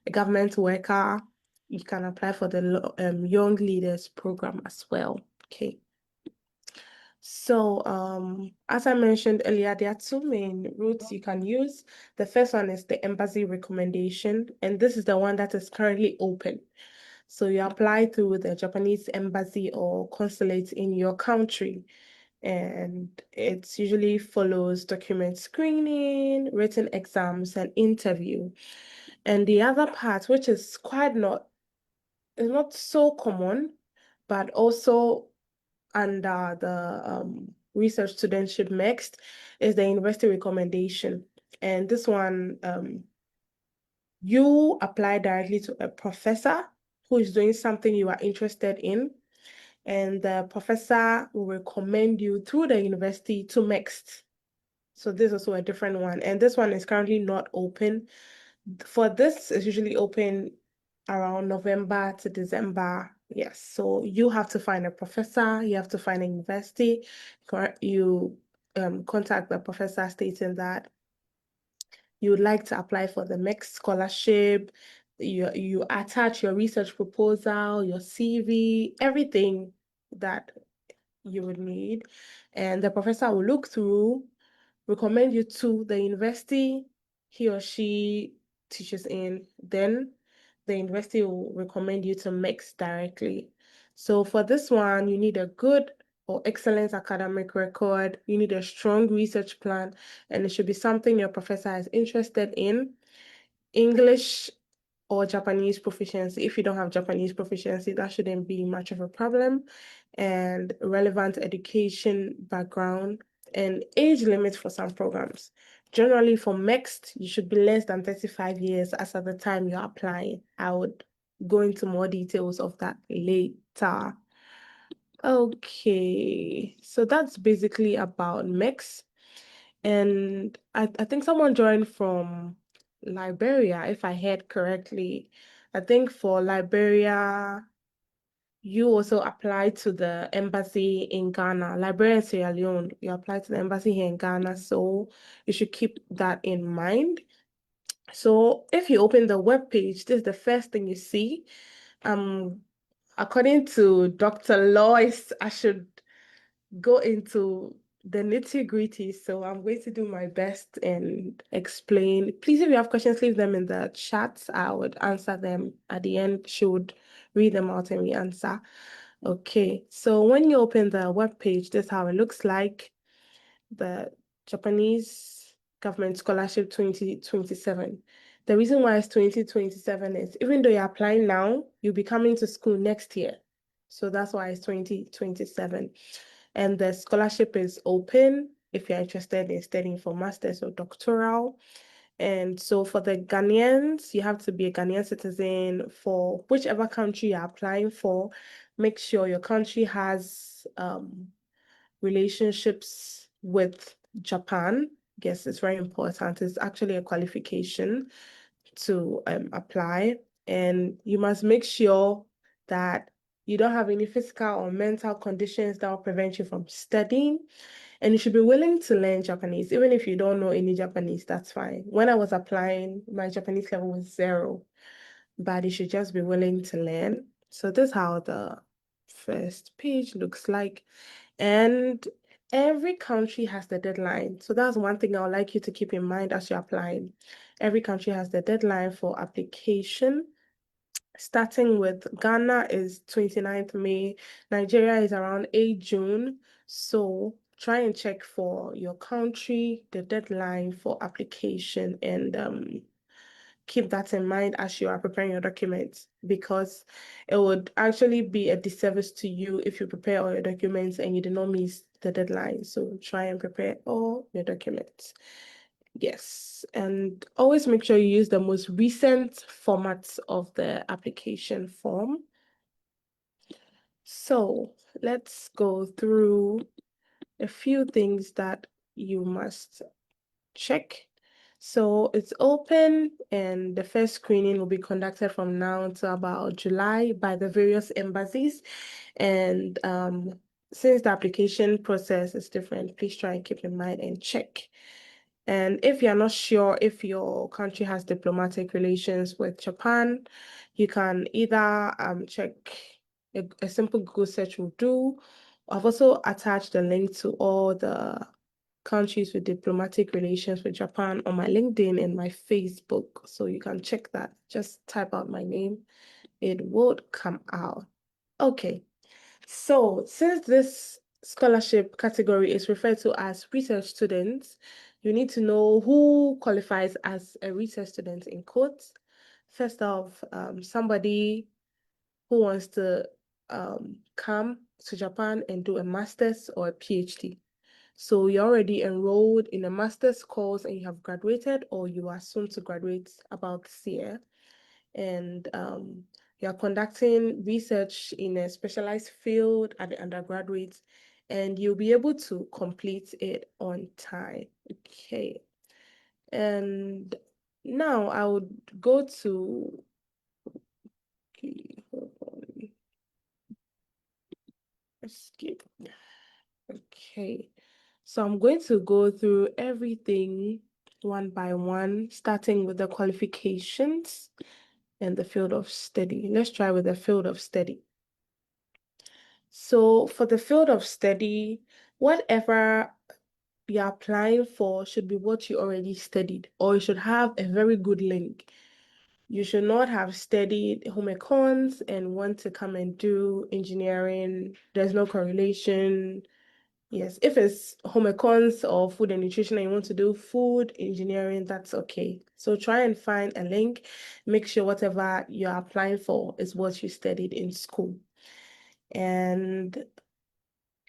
a government worker, you can apply for the Young Leaders Program as well. Okay. So, as I mentioned earlier, there are two main routes you can use. The first one is the embassy recommendation, and this is the one that is currently open. So you apply through the Japanese embassy or consulate in your country, and it usually follows document screening, written exams, and interview. And the other part, which is is not so common, but also under the research studentship MEXT, is the university recommendation. And this one, you apply directly to a professor who is doing something you are interested in, and the professor will recommend you through the university to MEXT. So this is also a different one. And this one is currently not open. For this, it's usually open around November to December. Yes. So you have to find a professor, you have to find a university. You contact the professor stating that you would like to apply for the MEXT scholarship. You attach your research proposal, your CV, everything that you would need. And the professor will look through, recommend you to the university he or she teaches in. Then the university will recommend you to MEXT directly. So for this one, you need a good or excellent academic record. You need a strong research plan, and it should be something your professor is interested in. English or Japanese proficiency. If you don't have Japanese proficiency, that shouldn't be much of a problem. And relevant education background and age limit for some programs. Generally, for MEXT, you should be less than 35 years as at the time you're applying. I would go into more details of that later. Okay, so that's basically about MEXT. And I think someone joined from Liberia, if I heard correctly. I think for Liberia, you also applied to the embassy in Ghana. Liberia and Sierra Leone, you applied to the embassy here in Ghana, so you should keep that in mind. So if you open the web page, this is the first thing you see. According to Dr. Lois, I should go into the nitty-gritty. So I'm going to do my best and explain. Please, if you have questions, leave them in the chat. I would answer them at the end. She would read them out and we answer. Okay, so when you open the web page, this is how it looks like. The Japanese Government Scholarship 2027. The reason why it's 2027 is even though you're applying now, you'll be coming to school next year. So that's why it's 2027. And the scholarship is open if you're interested in studying for master's or doctoral. And so for the Ghanaians, you have to be a Ghanaian citizen for whichever country you're applying for. Make sure your country has relationships with Japan. Yes, it's very important. It's actually a qualification to apply. And you must make sure that you don't have any physical or mental conditions that will prevent you from studying. And you should be willing to learn Japanese. Even if you don't know any Japanese, that's fine. When I was applying, my Japanese level was 0, but you should just be willing to learn. So this is how the first page looks like. And every country has the deadline. So that's one thing I would like you to keep in mind as you're applying. Every country has the deadline for application. Starting with Ghana is 29th May, Nigeria is around 8 June. So try and check for your country, the deadline for application, and keep that in mind as you are preparing your documents, because it would actually be a disservice to you if you prepare all your documents and you did not miss the deadline. So try and prepare all your documents. Yes, and always make sure you use the most recent formats of the application form. So let's go through a few things that you must check. So it's open, and the first screening will be conducted from now to about July by the various embassies. And since the application process is different, please try and keep in mind and check. And if you're not sure if your country has diplomatic relations with Japan, you can either check a simple Google search will do. I've also attached a link to all the countries with diplomatic relations with Japan on my LinkedIn and my Facebook. So you can check that. Just type out my name. It would come out. Okay. So since this scholarship category is referred to as research students, you need to know who qualifies as a research student in quotes. First off, somebody who wants to come to Japan and do a master's or a PhD. So you're already enrolled in a master's course and you have graduated, or you are soon to graduate about this year, and you're conducting research in a specialized field at the undergraduate, and you'll be able to complete it on time. Okay. And now I would go to, okay, hold on. Escape. Okay. So I'm going to go through everything one by one, starting with the qualifications and the field of study. Let's try with the field of study. So for the field of study, whatever you're applying for should be what you already studied, or you should have a very good link. You should not have studied home econs and want to come and do engineering. There's no correlation. Yes, if it's home econs or food and nutrition and you want to do food engineering, that's okay. So try and find a link. Make sure whatever you're applying for is what you studied in school. And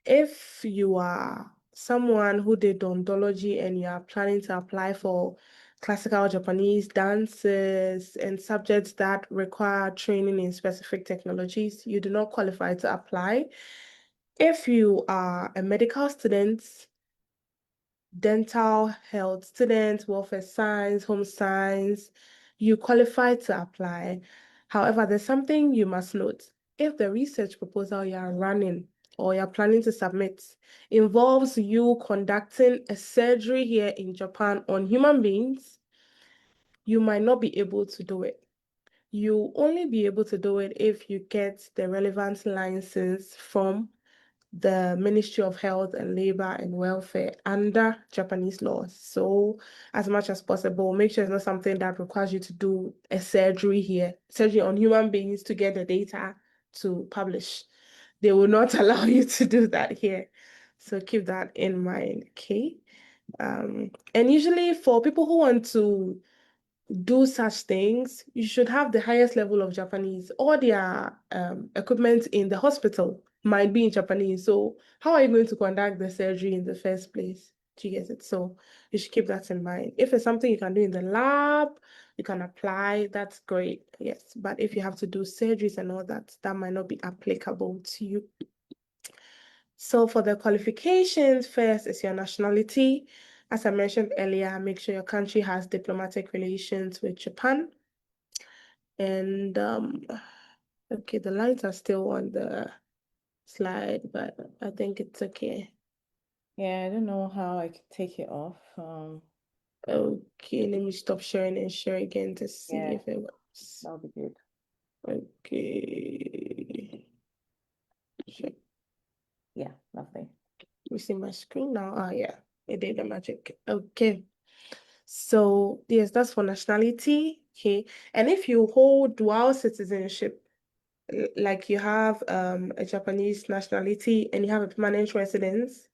if you are someone who did odontology and you are planning to apply for classical Japanese dances and subjects that require training in specific technologies, you do not qualify to apply. If you are a medical student, dental health student, welfare science, home science, you qualify to apply. However, there's something you must note. If the research proposal you are running or you're planning to submit involves you conducting a surgery here in Japan on human beings, you might not be able to do it. You only be able to do it if you get the relevant license from the Ministry of Health and Labor and Welfare under Japanese laws. So as much as possible, make sure it's not something that requires you to do a surgery here, surgery on human beings to get the data to publish. They will not allow you to do that here. So keep that in mind, okay? And usually for people who want to do such things, you should have the highest level of Japanese. All their equipment in the hospital might be in Japanese. So how are you going to conduct the surgery in the first place? Do you get it? So you should keep that in mind. If it's something you can do in the lab, you can apply, that's great. Yes. But if you have to do surgeries and all that, that might not be applicable to you. So for the qualifications, first is your nationality. As I mentioned earlier, make sure your country has diplomatic relations with Japan. And okay, the lines are still on the slide, but I think it's okay. Yeah, I don't know how I could take it off. Okay, let me stop sharing and share again to see Yeah, if it works. that'll be good. Okay. Sure. Yeah, lovely. You see my screen now? Oh yeah, it did the magic. Okay. So yes, that's for nationality. Okay. And if you hold dual citizenship, like you have a Japanese nationality and you have a permanent residence,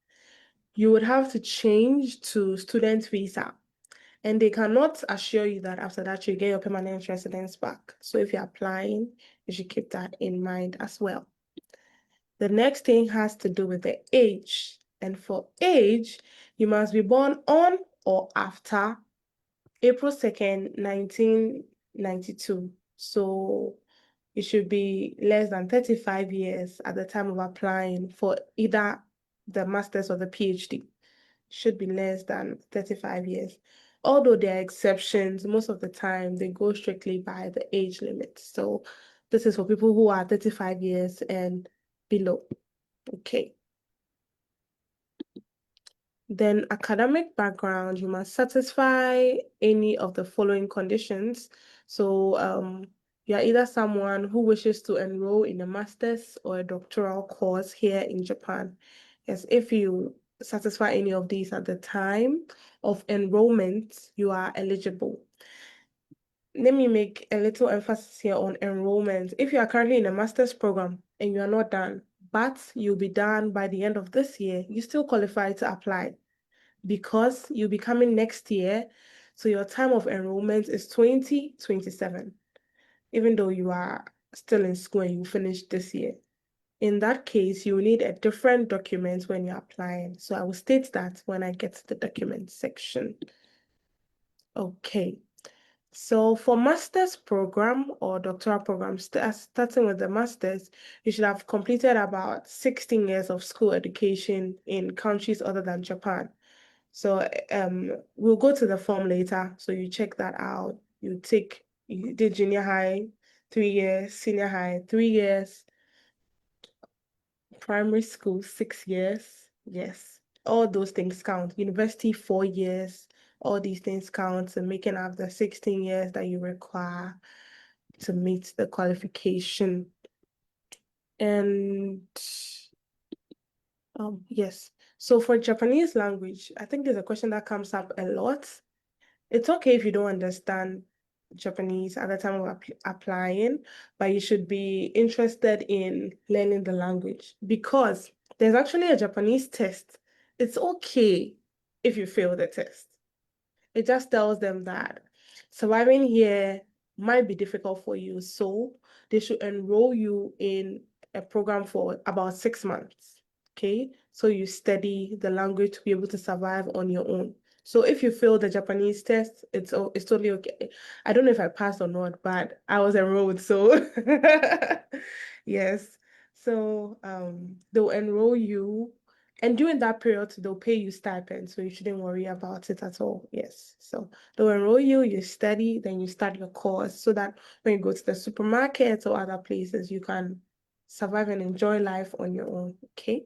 you would have to change to student visa. And they cannot assure you that after that you get your permanent residence back. So if you're applying, you should keep that in mind as well. The next thing has to do with the age. And for age, you must be born on or after April 2nd, 1992. So you should be less than 35 years at the time of applying for either the master's or the PhD. Should be less than 35 years. Although there are exceptions, most of the time they go strictly by the age limit. So this is for people who are 35 years and below. Okay. Then academic background, you must satisfy any of the following conditions. So you are either someone who wishes to enroll in a master's or a doctoral course here in Japan. Yes, if you satisfy any of these at the time of enrollment, you are eligible. Let me make a little emphasis here on enrollment. If you are currently in a master's program and you are not done, but you'll be done by the end of this year, you still qualify to apply because you'll be coming next year. So your time of enrollment is 2027, even though you are still in school and you finish this year. In that case, you will need a different document when you're applying. So I will state that when I get to the document section. Okay. So for master's program or doctoral program, starting with the master's, you should have completed about 16 years of school education in countries other than Japan. So we'll go to the form later. So you check that out. You did junior high, 3 years, senior high, 3 years, primary school, 6 years. Yes, all those things count. University, 4 years. All these things count to making up the 16 years that you require to meet the qualification. And yes. So for Japanese language, I think there's a question that comes up a lot. It's okay if you don't understand Japanese at the time of applying, but you should be interested in learning the language because there's actually a Japanese test. It's okay if you fail the test. It just tells them that surviving here might be difficult for you, so they should enroll you in a program for about 6 months. Okay, so you study the language to be able to survive on your own. So if you fail the Japanese test, it's totally okay. I don't know if I passed or not, but I was enrolled, so yes. So they'll enroll you, and during that period, they'll pay you stipend, so you shouldn't worry about it at all. Yes. So they'll enroll you, you study, then you start your course so that when you go to the supermarket or other places, you can survive and enjoy life on your own. Okay.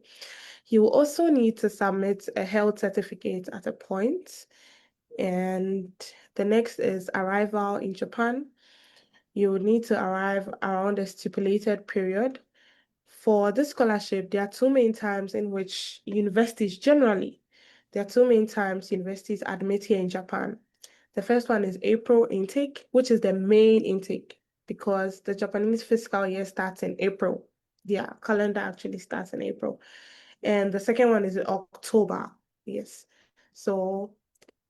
You will also need to submit a health certificate at a point. And the next is arrival in Japan. You will need to arrive around a stipulated period. For this scholarship, there are two main times in which universities admit here in Japan. The first one is April intake, which is the main intake because the Japanese fiscal year starts in April. Their calendar actually starts in April. And the second one is in October. Yes. So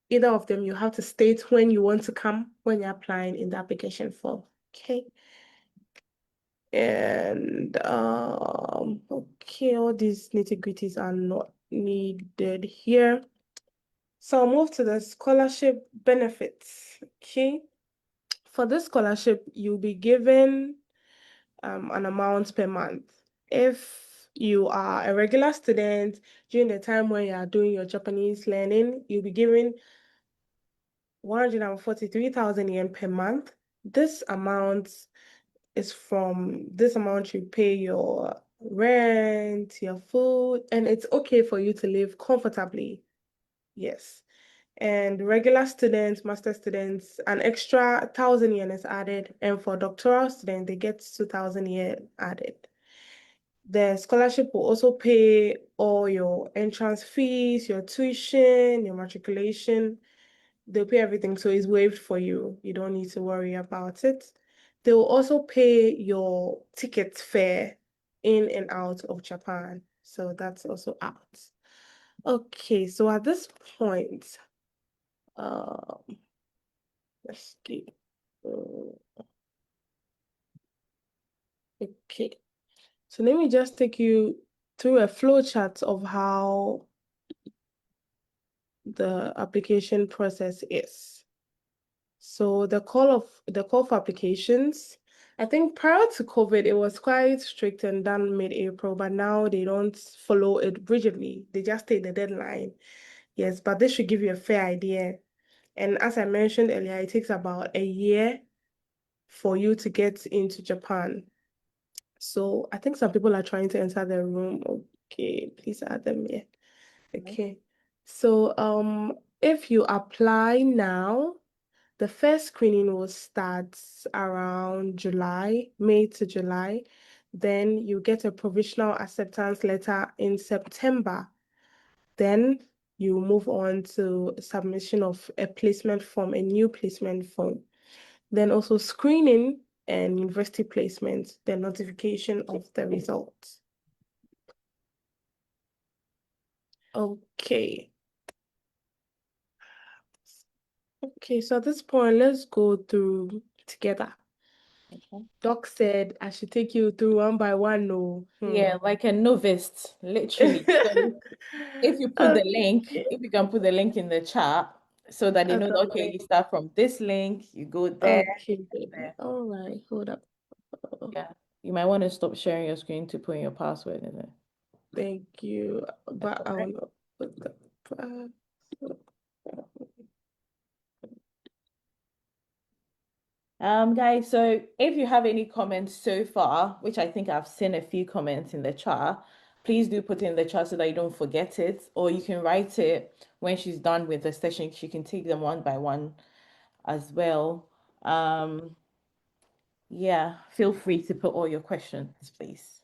either of them, you have to state when you want to come when you're applying in the application form. Okay. And okay, all these nitty-gritties are not needed here. So I'll move to the scholarship benefits. Okay. For this scholarship, you'll be given an amount per month. If you are a regular student during the time when you are doing your Japanese learning, you'll be given 143,000 yen per month. This amount you pay your rent, your food, and it's okay for you to live comfortably. Yes. And regular students, master students, an extra 1,000 yen is added. And for doctoral students, they get 2,000 yen added. The scholarship will also pay all your entrance fees, your tuition, your matriculation. They'll pay everything, so it's waived for you. You don't need to worry about it. They will also pay your ticket fare in and out of Japan. So that's also out. Okay, so at this point, um, let's see. Okay, so let me just take you through a flow chart of how the application process is. So the call for applications, I think prior to COVID, it was quite strict and done mid-April, but now they don't follow it rigidly. They just take the deadline. Yes, but this should give you a fair idea. And as I mentioned earlier, it takes about a year for you to get into Japan. So I think some people are trying to enter the room. Okay, please add them here. Okay. So if you apply now, the first screening will start around July, May to July. Then you get a provisional acceptance letter in September. Then you move on to submission of a placement form, a new placement form. Then also screening and university placement, the notification of the results. Okay. Okay, so at this point, let's go through together. Okay. Doc said I should take you through one by one. No. Yeah, like a novice, literally. So if you put the link, Okay. if you can put the link in the chat so that they At know the that, okay, link. you start from this link, you go there, Okay. there. All right. Hold up. Yeah. You might want to stop sharing your screen to put in your password in it. Thank you. That's But all I right. want to put the password. Guys, so if you have any comments so far, which I think I've seen a few comments in the chat, please do put it in the chat so that you don't forget it, or you can write it when she's done with the session. She can take them one by one as well. Yeah, feel free to put all your questions, please.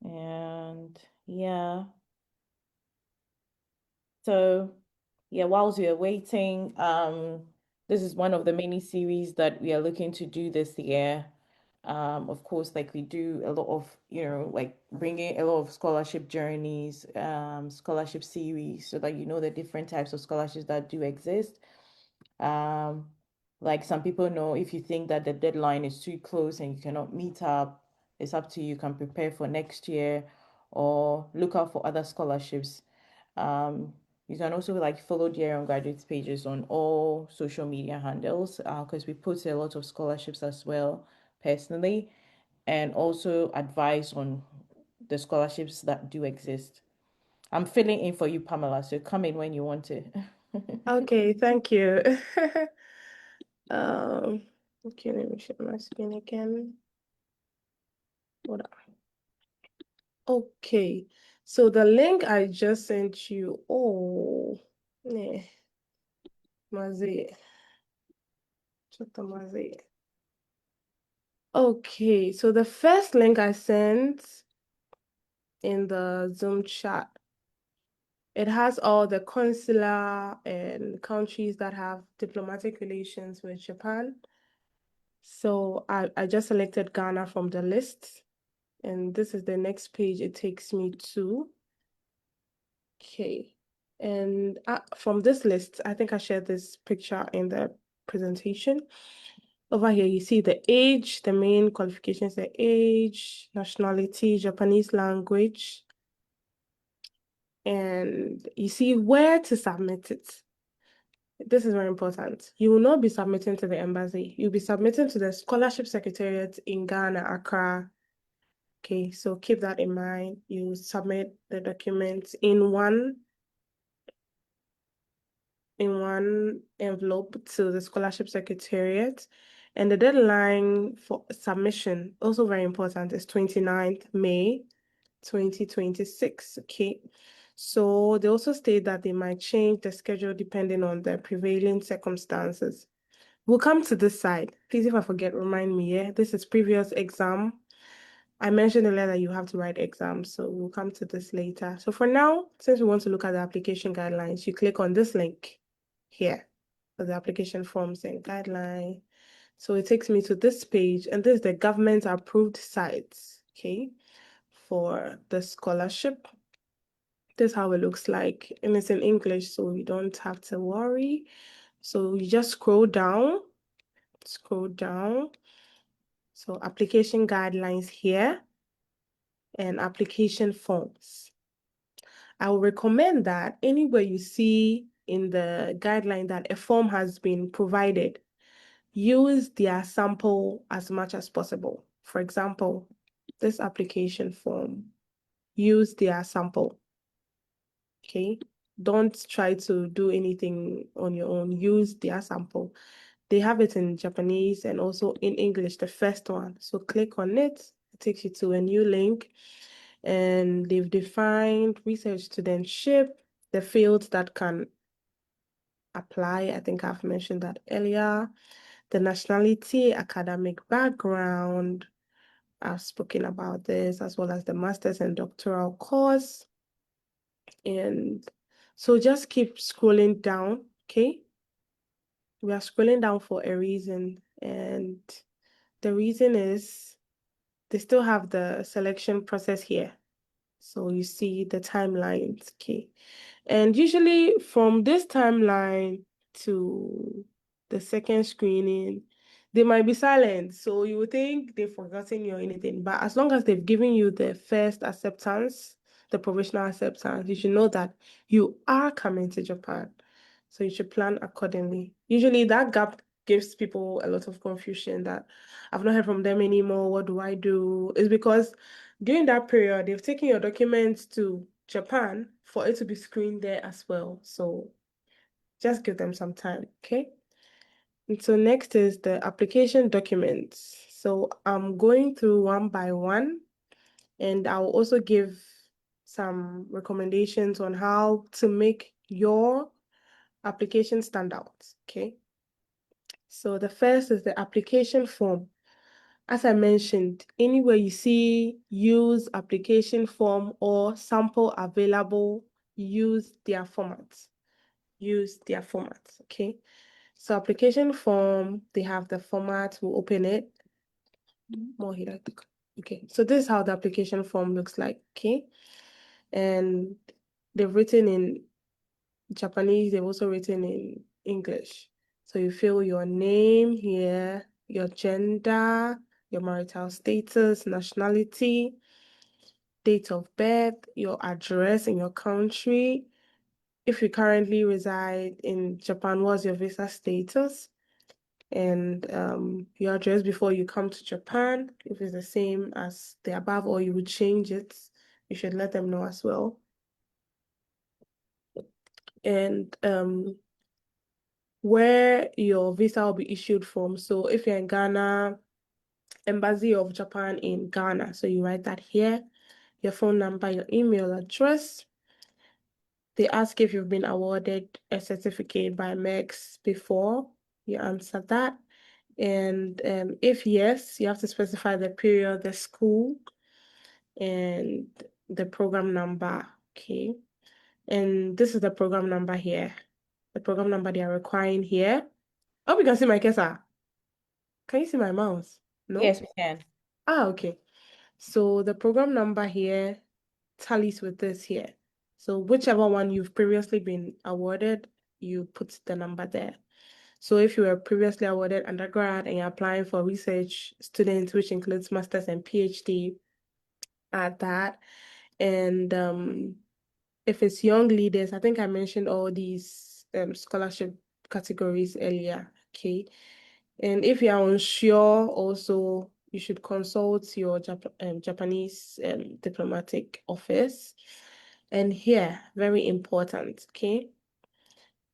And yeah. So, yeah, whilst we are waiting, this is one of the many series that we are looking to do this year. Of course, like we do a lot of, like bringing a lot of scholarship journeys, scholarship series, so that you know the different types of scholarships that do exist. Um, like some people know, if you think that the deadline is too close and you cannot meet up, it's up to you. You can prepare for next year or look out for other scholarships. You can also like follow the Aaron Graduates pages on all social media handles because we put a lot of scholarships as well personally, and also advice on the scholarships that do exist. I'm filling in for you, Pamela, so come in when you want to. Okay, thank you. Okay, let me share my screen again. Hold on. Okay, so the link I just sent you. Oh, yeah, Mazi. Mazi. Okay, so the first link I sent in the Zoom chat, it has all the consular and countries that have diplomatic relations with Japan. So I just selected Ghana from the list, and this is the next page it takes me to. Okay, and from this list, I think I shared this picture in the presentation. Over here, you see the age, the main qualifications, the age, nationality, Japanese language, and you see where to submit it. This is very important. You will not be submitting to the embassy. You'll be submitting to the Scholarship Secretariat in Ghana, Accra. Okay, so keep that in mind. You submit the documents in one envelope to the Scholarship Secretariat. And the deadline for submission, also very important, is 29th May 2026. Okay. So they also state that they might change the schedule depending on the prevailing circumstances. We'll come to this side. Please, if I forget, remind me, yeah? This is previous exam. I mentioned earlier that you have to write exams, so we'll come to this later. So for now, since we want to look at the application guidelines, you click on this link here for the application forms and guideline. So it takes me to this page, and this is the government approved sites, okay, for the scholarship. This is how it looks like, and it's in English, so you don't have to worry. So you just scroll down. So application guidelines here and application forms. I would recommend that anywhere you see in the guideline that a form has been provided, use their sample as much as possible. For example, this application form, use their sample. Okay, don't try to do anything on your own. Use their sample. They have it in Japanese and also in English, the first one. So click on it. takes you to a new link, and they've defined research studentship, the fields that can apply. I think I've mentioned that earlier. The nationality, academic background, I've spoken about this, as well as the master's and doctoral course. And so just keep scrolling down, okay? We are scrolling down for a reason, and the reason is they still have the selection process here. So you see the timelines, okay? And usually from this timeline to the second screening, they might be silent. So you would think they've forgotten you or anything. But as long as they've given you the first acceptance, the provisional acceptance, you should know that you are coming to Japan. So you should plan accordingly. Usually that gap gives people a lot of confusion that I've not heard from them anymore. What do I do? It's because during that period, they've taken your documents to Japan for it to be screened there as well. So just give them some time, okay? And so next is the application documents. So I'm going through one by one, and I'll also give some recommendations on how to make your application stand out, okay? So the first is the application form. As I mentioned, anywhere you see use application form or sample available, use their formats. Use their formats, okay? So application form, they have the format, we'll open it. More here. Okay, so this is how the application form looks like, okay? And they've written in Japanese, they've also written in English. So you fill your name here, your gender, your marital status, nationality, date of birth, your address in your country. If you currently reside in Japan, what's your visa status? And your address before you come to Japan. If it's the same as the above or you would change it, you should let them know as well. And where your visa will be issued from. So if you're in Ghana, Embassy of Japan in Ghana. So you write that here, your phone number, your email address. They ask if you've been awarded a certificate by MEXT before. You answer that. And if yes, you have to specify the period, the school, and the program number. Okay. And this is the program number here. The program number they are requiring here. Oh, you can see my cursor. Can you see my mouse? No? Yes, we can. Ah, okay. So the program number here tallies with this here. So whichever one you've previously been awarded, you put the number there. So if you were previously awarded undergrad and you're applying for research students, which includes master's and PhD, add that. And if it's young leaders, I think I mentioned all these scholarship categories earlier. Okay. And if you are unsure, also you should consult your Japanese diplomatic office. And here, very important, okay?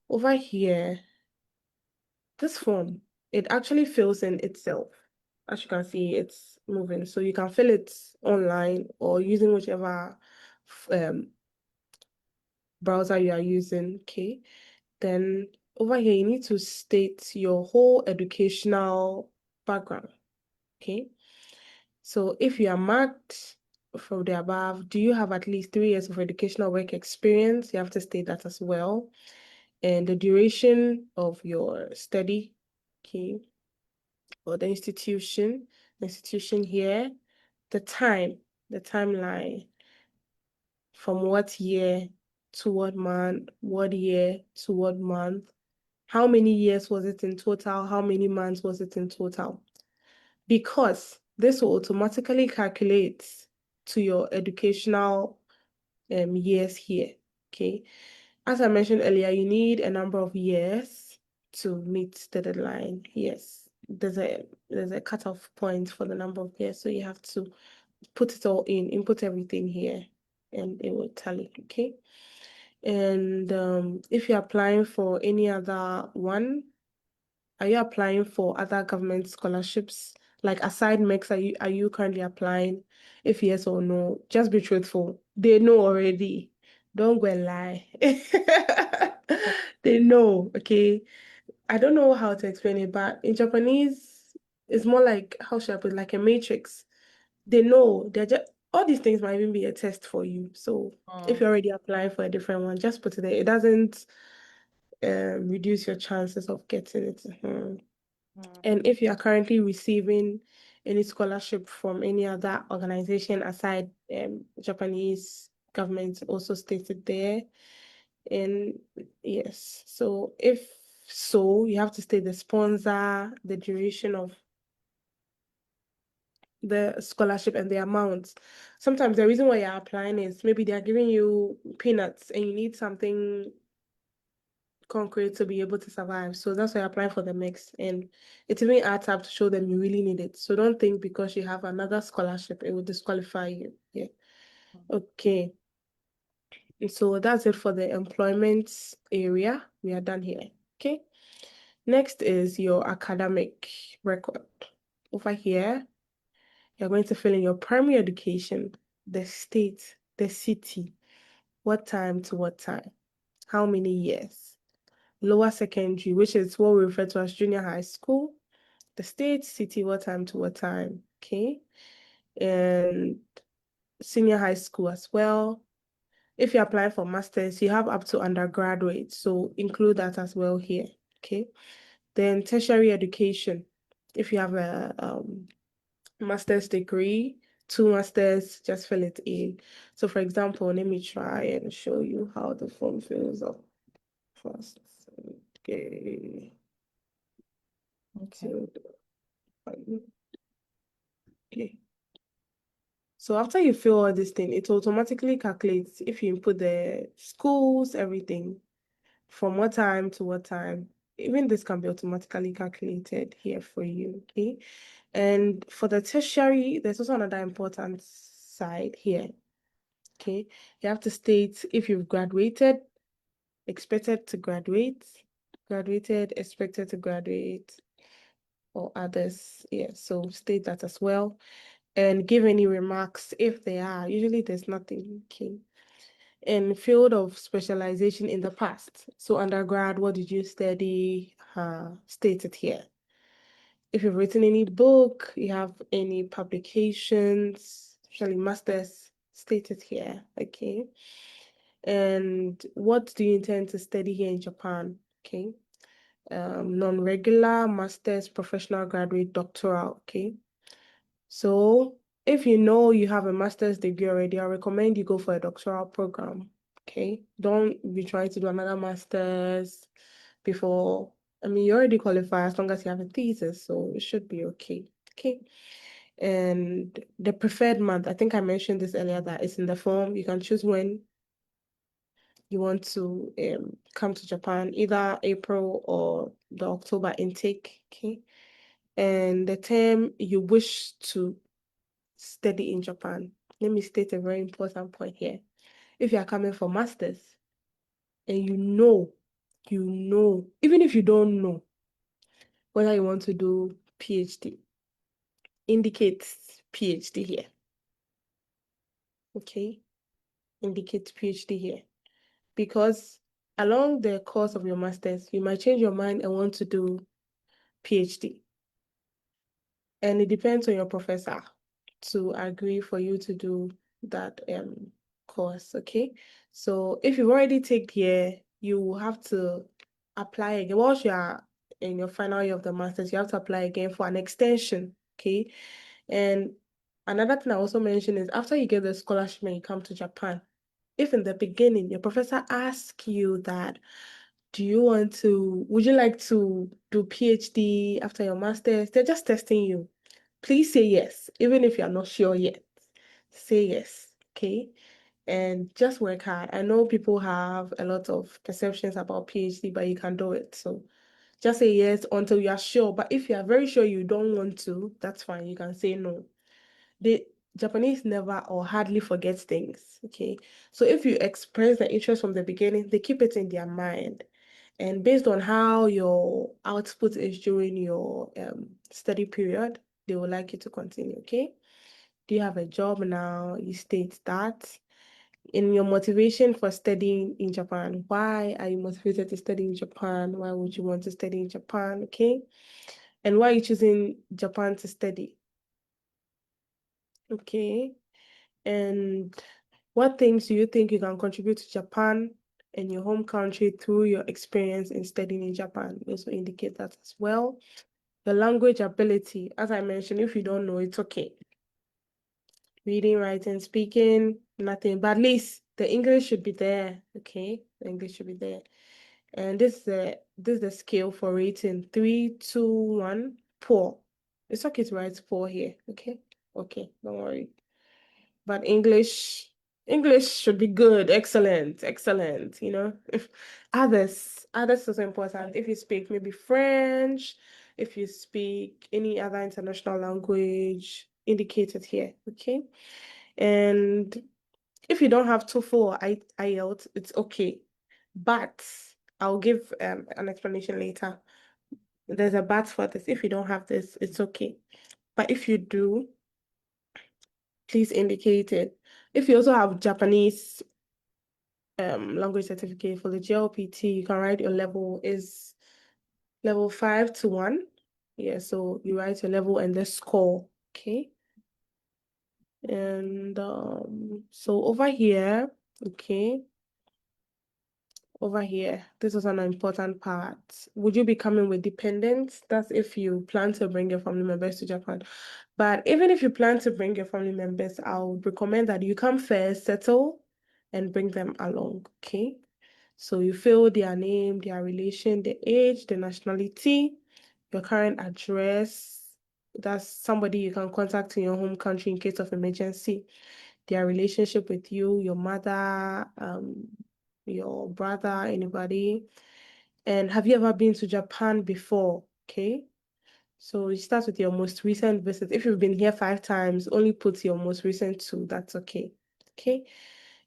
Over here, this form, it actually fills in itself. As you can see, it's moving. So you can fill it online or using whichever browser you are using, okay? Then over here, you need to state your whole educational background, okay? So if you are marked from the above, do you have at least 3 years of educational work experience? You have to state that as well. And the duration of your study, okay, or the institution here, the timeline, from what year to what month, what year to what month, how many years was it in total, how many months was it in total? Because this will automatically calculate to your educational years here, okay? As I mentioned earlier, you need a number of years to meet the deadline. Yes, there's a cutoff point for the number of years, so you have to put it all in, input everything here, and it will tally, okay? And if you're applying for any other one, are you applying for other government scholarships Like aside MEXT, are you currently applying? If yes or no, just be truthful. They know already. Don't go and lie. They know, okay? I don't know how to explain it, but in Japanese, it's more like, how should I put it, like a matrix. They know they're just all these things might even be a test for you. So if Mm, you're already applying for a different one, just put it there. It doesn't reduce your chances of getting it. mm, And if you are currently receiving any scholarship from any other organization aside Japanese government, also stated there. And yes, so if so, you have to state the sponsor, the duration of the scholarship, and the amount. Sometimes the reason why you're applying is maybe they're giving you peanuts and you need something concrete to be able to survive. So that's why you're applying for the mix. And it even adds up to show them you really need it. So don't think because you have another scholarship, it will disqualify you. Yeah. Okay. So that's it for the employment area. We are done here. Okay. Next is your academic record. Over here, you're going to fill in your primary education, the state, the city, what time to what time, how many years. Lower secondary, which is what we refer to as junior high school, the state, city, what time to what time. Okay. And senior high school as well. If you're applying for masters, you have up to undergraduate, so include that as well here. Okay. Then tertiary education. If you have a master's degree, two masters, just fill it in. So for example, let me try and show you how the form fills up first. Okay. okay. So, okay. So after you fill all this thing, it automatically calculates if you input the schools, everything, from what time to what time. Even this can be automatically calculated here for you, okay? And for the tertiary, there's also another important side here, okay? You have to state if you've graduated, expected to graduate, graduated, expected to graduate, or others. Yeah, so state that as well. And give any remarks if there are. Usually there's nothing, okay? And field of specialization in the past. So undergrad, what did you study? State it here. If you've written any book, you have any publications, especially masters, state it here, okay? And what do you intend to study here in Japan? Okay. Non-regular, master's, professional, graduate, doctoral, okay? So if you know you have a master's degree already, I recommend you go for a doctoral program, okay? Don't be trying to do another master's before, I mean, you already qualify as long as you have a thesis, so it should be okay, okay? And the preferred month, I think I mentioned this earlier, that it's in the form. You can choose when you want to come to Japan, either April or the October intake, okay? And the term you wish to study in Japan. Let me state a very important point here. If you are coming for masters and you know, even if you don't know whether you want to do PhD, indicates PhD here, okay? Indicates PhD here. Because along the course of your masters, you might change your mind and want to do PhD. And it depends on your professor to agree for you to do that course, okay? So if you've already taken here, you will have to apply again. Once you are in your final year of the master's, you have to apply again for an extension, okay? And another thing I also mentioned is after you get the scholarship and you come to Japan, if in the beginning your professor asks you that, would you like to do PhD after your master's? They're just testing you. Please say yes, even if you're not sure yet. Say yes, okay? And just work hard. I know people have a lot of perceptions about PhD, but you can do it. So just say yes until you are sure. But if you are very sure you don't want to, that's fine. You can say no. The Japanese never or hardly forget things, okay? So if you express the interest from the beginning, they keep it in their mind. And based on how your output is during your study period, they would like you to continue, okay? Do you have a job now? You state that. In your motivation for studying in Japan, why are you motivated to study in Japan? Why would you want to study in Japan, okay? And why are you choosing Japan to study? Okay. And what things do you think you can contribute to Japan and your home country through your experience in studying in Japan? You also indicate that as well. The language ability, as I mentioned, if you don't know, it's okay. Reading, writing, speaking, nothing, but at least the English should be there, okay? The English should be there. And this is the scale for rating 3, 2, 1, poor. It's okay to write poor here, okay? Okay, don't worry. But English should be good, excellent, excellent, you know. If others is important. If you speak maybe French, if you speak any other international language, indicated here, okay? And if you don't have TOEFL or IELTS, it's okay. But I'll give an explanation later. There's a but for this. If you don't have this, it's okay. But if you do, please indicate it. If you also have Japanese language certificate for the JLPT, you can write your level is level 5 to 1. Yeah, so you write your level and the score, okay? And so over here, okay, over here, this is an important part. Would you be coming with dependents? That's if you plan to bring your family members to Japan. But even if you plan to bring your family members, I would recommend that you come first, settle, and bring them along, okay? So you fill their name, their relation, the age, the nationality, your current address. That's somebody you can contact in your home country in case of emergency. Their relationship with you, your mother, your brother, anybody. And have you ever been to Japan before? Okay. So you start with your most recent visit. If you've been here 5 times, only put your most recent 2. That's okay. Okay.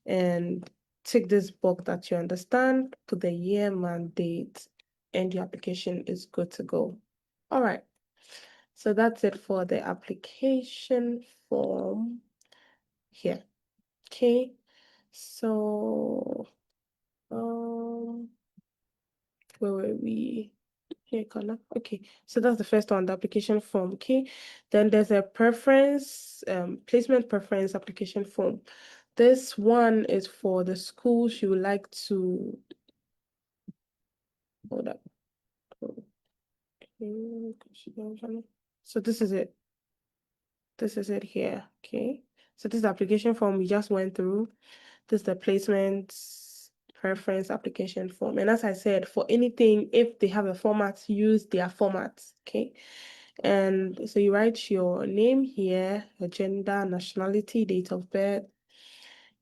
And tick this box that you understand, put the year, month, date, and your application is good to go. All right. So that's it for the application form here. Okay. So, where were we? Here, Connor. Okay, so that's the first one, the application form. Okay, then there's a preference, placement preference application form. This one is for the schools you would like to hold up. Okay. So this is it. This is it here. Okay. So this is the application form we just went through. This is the placement preference application form. And as I said, for anything, if they have a format, use their format. Okay. And so you write your name here, your gender, nationality, date of birth,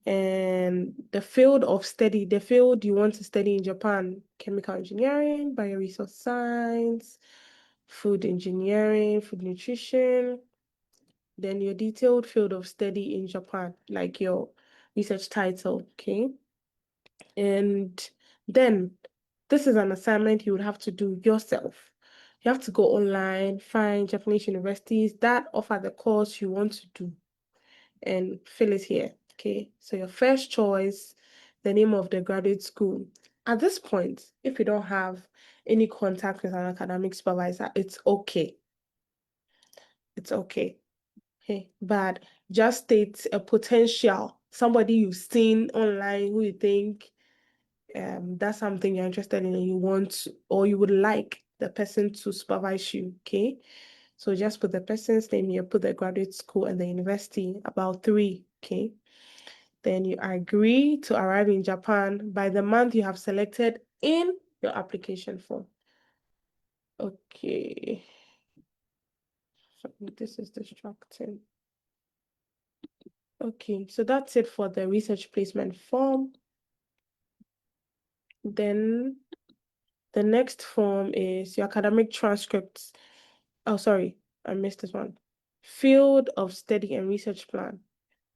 and the field of study, the field you want to study in Japan, chemical engineering, bioresource science, food engineering, food nutrition, then your detailed field of study in Japan, like your research title, okay? And then this is an assignment you would have to do yourself. You have to go online, find Japanese universities that offer the course you want to do and fill it here, okay? So your first choice, the name of the graduate school. At this point, if you don't have any contact with an academic supervisor, it's okay. It's okay. Okay, but just state a potential, somebody you've seen online who you think that's something you're interested in and you want or you would like the person to supervise you, okay? So just put the person's name here, put the graduate school and the university, about 3, okay? Then you agree to arrive in Japan by the month you have selected in your application form. Okay. This is distracting. Okay, so that's it for the research placement form. Then the next form is your academic transcripts. Oh, sorry, I missed this one. Field of study and research plan.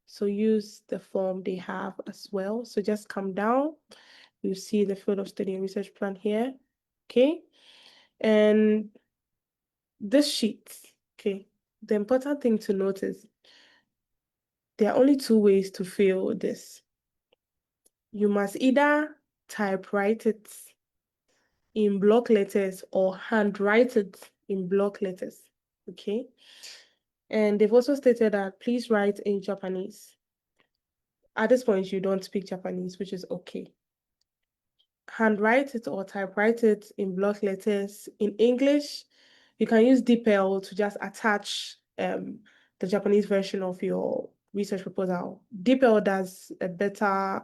So use the form they have as well. So just come down. You see the field of study and research plan here. Okay. And this sheet, okay. the important thing to note is there are only two ways to fill this. You must either typewrite it in block letters or handwrite it in block letters. Okay. And they've also stated that please write in Japanese. At this point, you don't speak Japanese, which is okay. Handwrite it or typewrite it in block letters. In English, you can use DeepL to just attach the Japanese version of your research proposal. DeepL does a better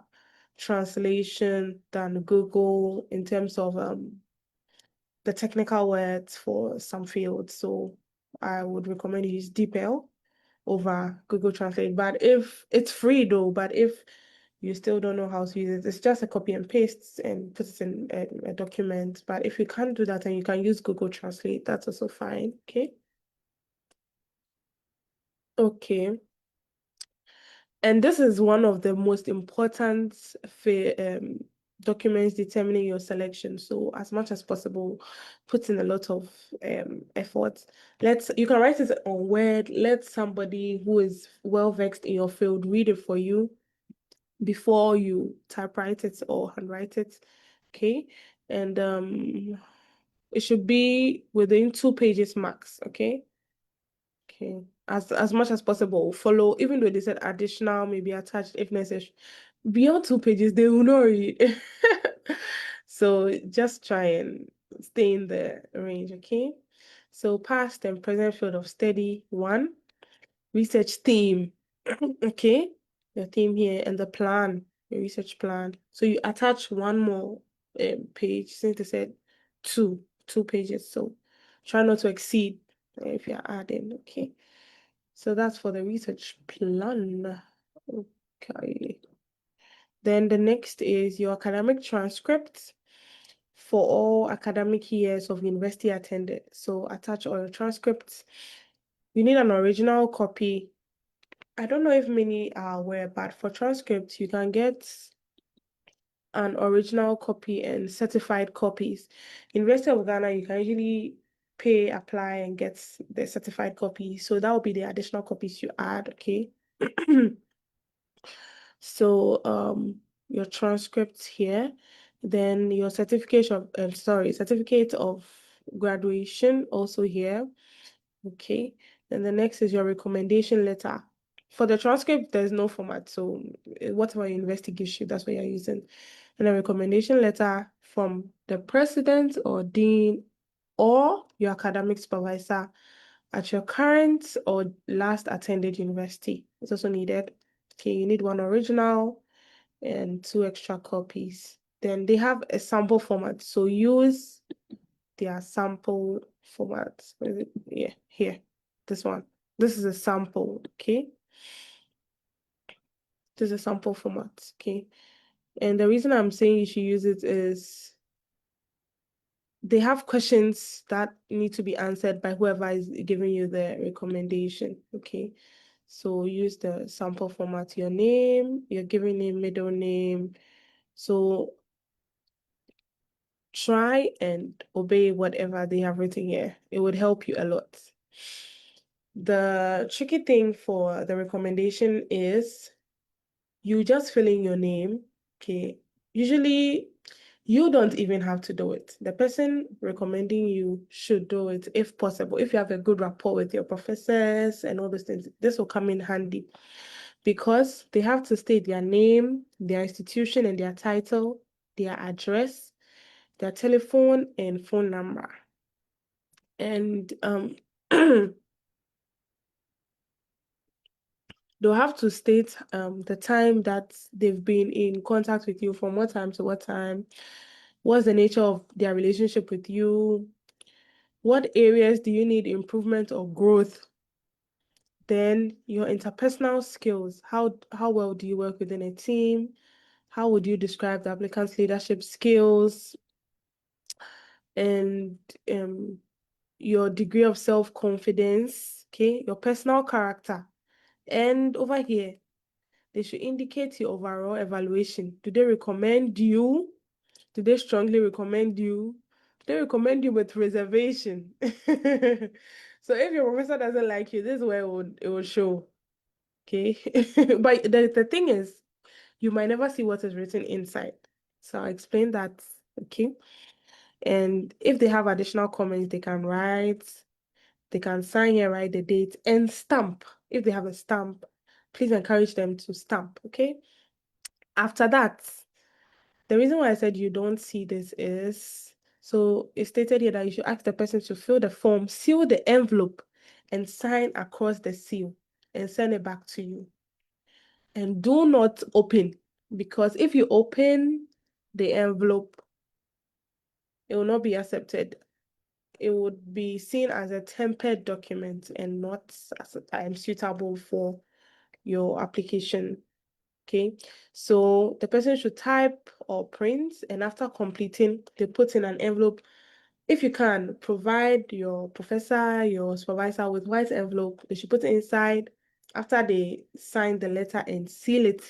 translation than Google in terms of the technical words for some fields. So I would recommend you use DeepL over Google Translate. But if it's free though, but if you still don't know how to use it, it's just a copy and paste and put it in a document. But if you can't do that, then you can use Google Translate. That's also fine. Okay. Okay. And this is one of the most important documents determining your selection. So as much as possible, put in a lot of effort. You can write it on Word. Let somebody who is well versed in your field read it for you before you typewrite it or handwrite it. Okay. And it should be within 2 pages max. Okay. Okay, as much as possible, follow, even though they said additional, maybe attached if necessary. Beyond 2 pages, they will not read. So just try and stay in the range, okay? So past and present field of study, 1, research theme, okay? Your theme here and the plan, your research plan. So you attach one more page since they said 2 pages. So try not to exceed if you're adding, okay? So that's for the research plan. Okay. Then the next is your academic transcripts for all academic years of university attended. So attach all your transcripts. You need an original copy. I don't know if many are aware, but for transcripts, you can get an original copy and certified copies. University of Ghana, you can usually pay, apply, and get the certified copy. So that will be the additional copies you add, okay? So your transcripts here, then your certificate of graduation also here. Okay. Then the next is your recommendation letter. For the transcript, there's no format. So whatever university gives you, that's what you're using. And a recommendation letter from the president or dean or your academic supervisor at your current or last attended university. It's also needed. Okay, you need one original and 2 extra copies. Then they have a sample format. So use their sample format. What is it? Yeah, here. This one. This is a sample, okay? This is a sample format, okay? And the reason I'm saying you should use it is they have questions that need to be answered by whoever is giving you the recommendation, okay? So use the sample format, your name, your given name, middle name. So try and obey whatever they have written here. It would help you a lot. The tricky thing for the recommendation is you just fill in your name, okay? Usually, you don't even have to do it. The person recommending you should do it if possible. If you have a good rapport with your professors and all those things, this will come in handy because they have to state their name, their institution and their title, their address, their telephone and phone number. And they'll have to state the time that they've been in contact with you, from what time to what time, what's the nature of their relationship with you, what areas do you need improvement or growth, then your interpersonal skills, how well do you work within a team, how would you describe the applicant's leadership skills, and your degree of self-confidence, okay, your personal character. And over here, they should indicate your overall evaluation. Do they recommend you? Do they strongly recommend you? they recommend you with reservation. So if your professor doesn't like you, this is where it will show. Okay. But the thing is, you might never see what is written inside. So I'll explain that. Okay. And if they have additional comments, they can write, they can sign here, write the date, and stamp. If they have a stamp, please encourage them to stamp. Okay. After that, the reason why I said you don't see this is, so it stated here that you should ask the person to fill the form, seal the envelope, and sign across the seal and send it back to you. And do not open, because if you open the envelope, it will not be accepted. It would be seen as a tempered document and not as suitable for your application. Okay, so the person should type or print, and after completing, they put in an envelope. If you can, provide your professor, your supervisor with white envelope. They should put it inside. After they sign the letter and seal it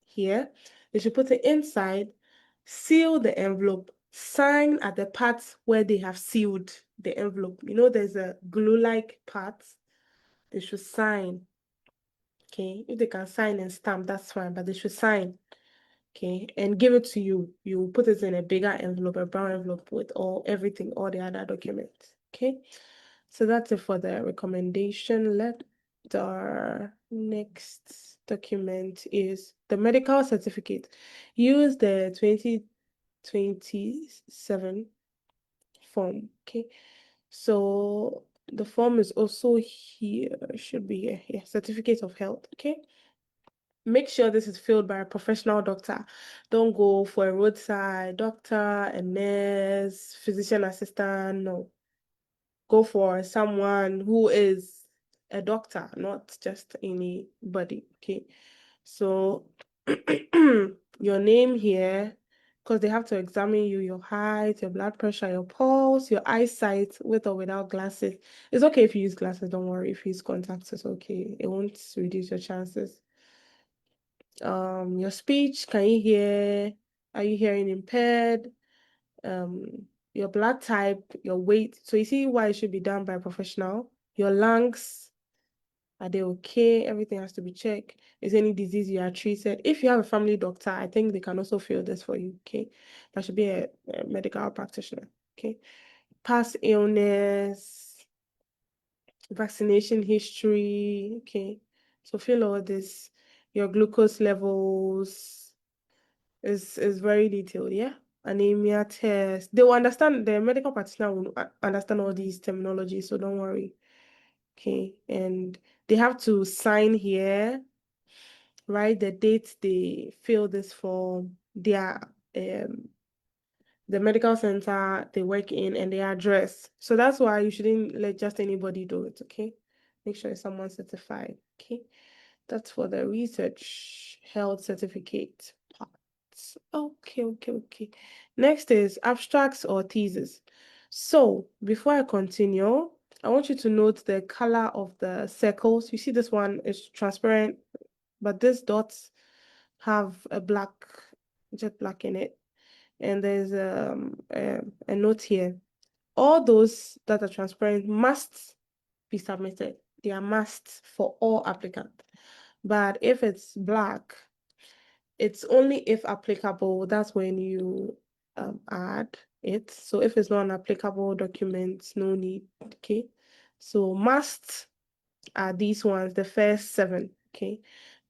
here, they should put it inside, seal the envelope, sign at the parts where they have sealed the envelope. You know, there's a glue-like part. They should sign. Okay, if they can sign and stamp, that's fine, but they should sign. Okay, and give it to you. You put it in a bigger envelope, a brown envelope with everything, all the other documents. Okay, so that's it for the recommendation letter. Next document is the medical certificate. Use the 2027 form. Okay, so the form is also here, should be here. Yeah, certificate of health. Okay. Make sure this is filled by a professional doctor. Don't go for a roadside doctor, a nurse, physician assistant. No. Go for someone who is a doctor, not just anybody. Okay. So your name here, because they have to examine you, your height, your blood pressure, your pulse, your eyesight, with or without glasses. It's okay if you use glasses, don't worry. If you use contacts, it's okay. It won't reduce your chances. Your speech, can you hear? Are you hearing impaired? Your blood type, your weight. So you see why it should be done by a professional. Your lungs, are they okay? Everything has to be checked. Is any disease you are treated? If you have a family doctor, I think they can also fill this for you. Okay, that should be a medical practitioner. Okay, past illness, vaccination history. Okay, so fill all this. Your glucose levels is very detailed, yeah. Anemia test. They will understand, the medical practitioner will understand all these terminology, so don't worry. Okay, and they have to sign here, write the date they fill this form, their the medical center they work in, and their address. So that's why you shouldn't let just anybody do it, okay? Make sure it's someone certified, okay? That's for the research health certificate part. Okay. Next is abstracts or thesis. So before I continue, I want you to note the color of the circles. You see this one is transparent, but these dots have a jet black in it. And there's a note here. All those that are transparent must be submitted. They are must for all applicants. But if it's black, it's only if applicable, that's when you add it. So if it's not an applicable document, no need, okay? So must are these ones, the first 7, okay?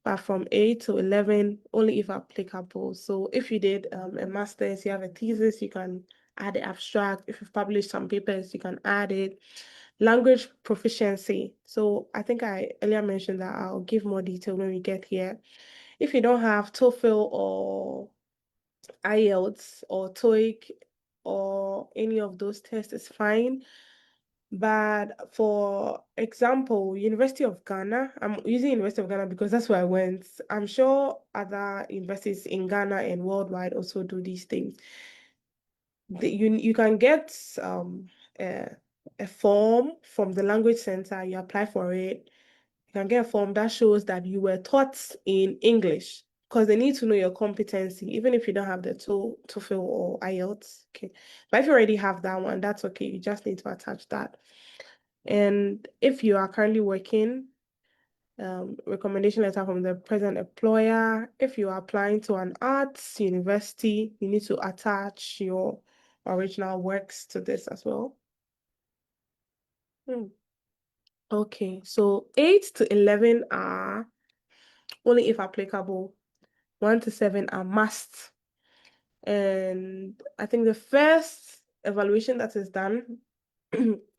But from 8 to 11, only if applicable. So if you did a master's, you have a thesis, you can add the abstract. If you've published some papers, you can add it. Language proficiency. So I think I earlier mentioned that I'll give more detail when we get here. If you don't have TOEFL or IELTS or TOEIC or any of those tests, is fine. But for example, University of Ghana, I'm using University of Ghana because that's where I went. I'm sure other universities in Ghana and worldwide also do these things. You can get a form from the language center, you apply for it. You can get a form that shows that you were taught in English. because they need to know your competency, even if you don't have the TOEFL or IELTS. Okay. But if you already have that one, that's okay. You just need to attach that. And if you are currently working, recommendation letter from the present employer. If you are applying to an arts university, you need to attach your original works to this as well. Okay, so 8 to 11 are only if applicable. 1 to 7 are must. And I think the first evaluation that is done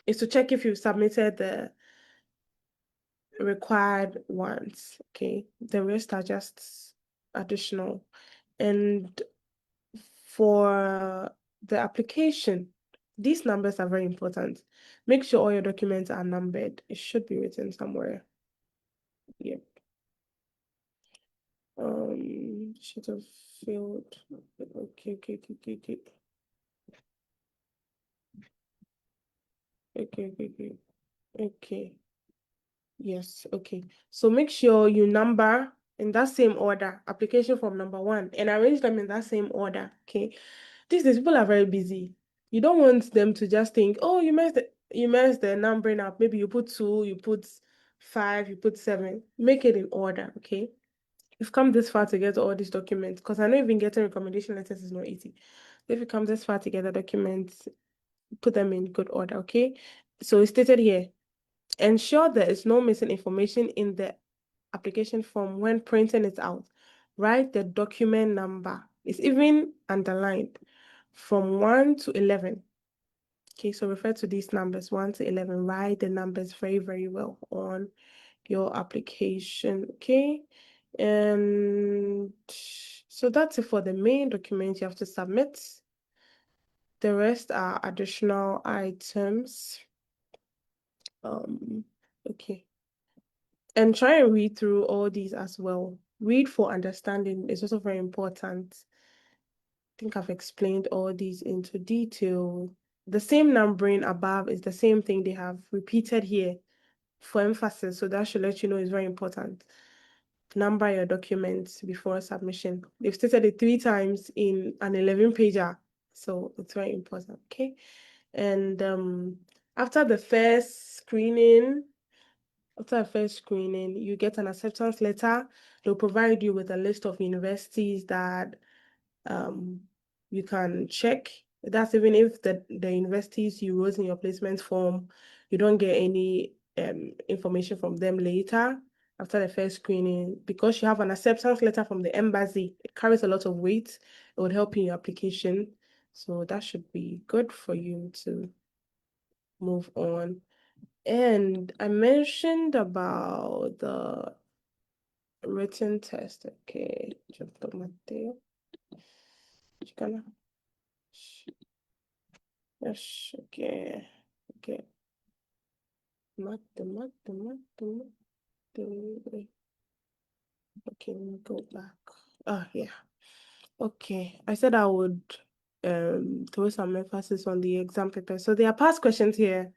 is to check if you submitted the required ones. Okay, the rest are just additional. And for the application, these numbers are very important. Make sure all your documents are numbered. It should be written somewhere. Yep. Should have filled. Okay. Okay. Yes, okay. So make sure you number in that same order, application form number 1, and arrange them in that same order. Okay. These days people are very busy. You don't want them to just think, oh, you messed the numbering up. Maybe you put 2, you put 5, you put 7. Make it in order, okay? You've come this far to get all these documents, because I know even getting recommendation letters is not easy. If you come this far to get the documents, put them in good order, okay? So it's stated here. Ensure there is no missing information in the application form when printing it out. Write the document number. It's even underlined from 1 to 11. Okay, so refer to these numbers 1 to 11. Write the numbers very, very well on your application. Okay, and so that's it for the main document you have to submit. The rest are additional items. Okay. And try and read through all these as well. Read for understanding is also very important. I think I've explained all these into detail. The same numbering above is the same thing they have repeated here for emphasis. So that should let you know it's very important. Number your documents before submission. They've stated it 3 times in an 11-pager. So it's very important, okay? And after the first screening, you get an acceptance letter. They'll provide you with a list of universities that you can check. That's even if the universities you wrote in your placement form, you don't get any information from them later after the first screening, because you have an acceptance letter from the embassy. It carries a lot of weight. It would help in your application. So that should be good for you to move on. And I mentioned about the written test. Okay, yes, okay. Okay, let me go back. Oh, yeah. Okay, I said I would throw some emphasis on the exam paper. So there are past questions here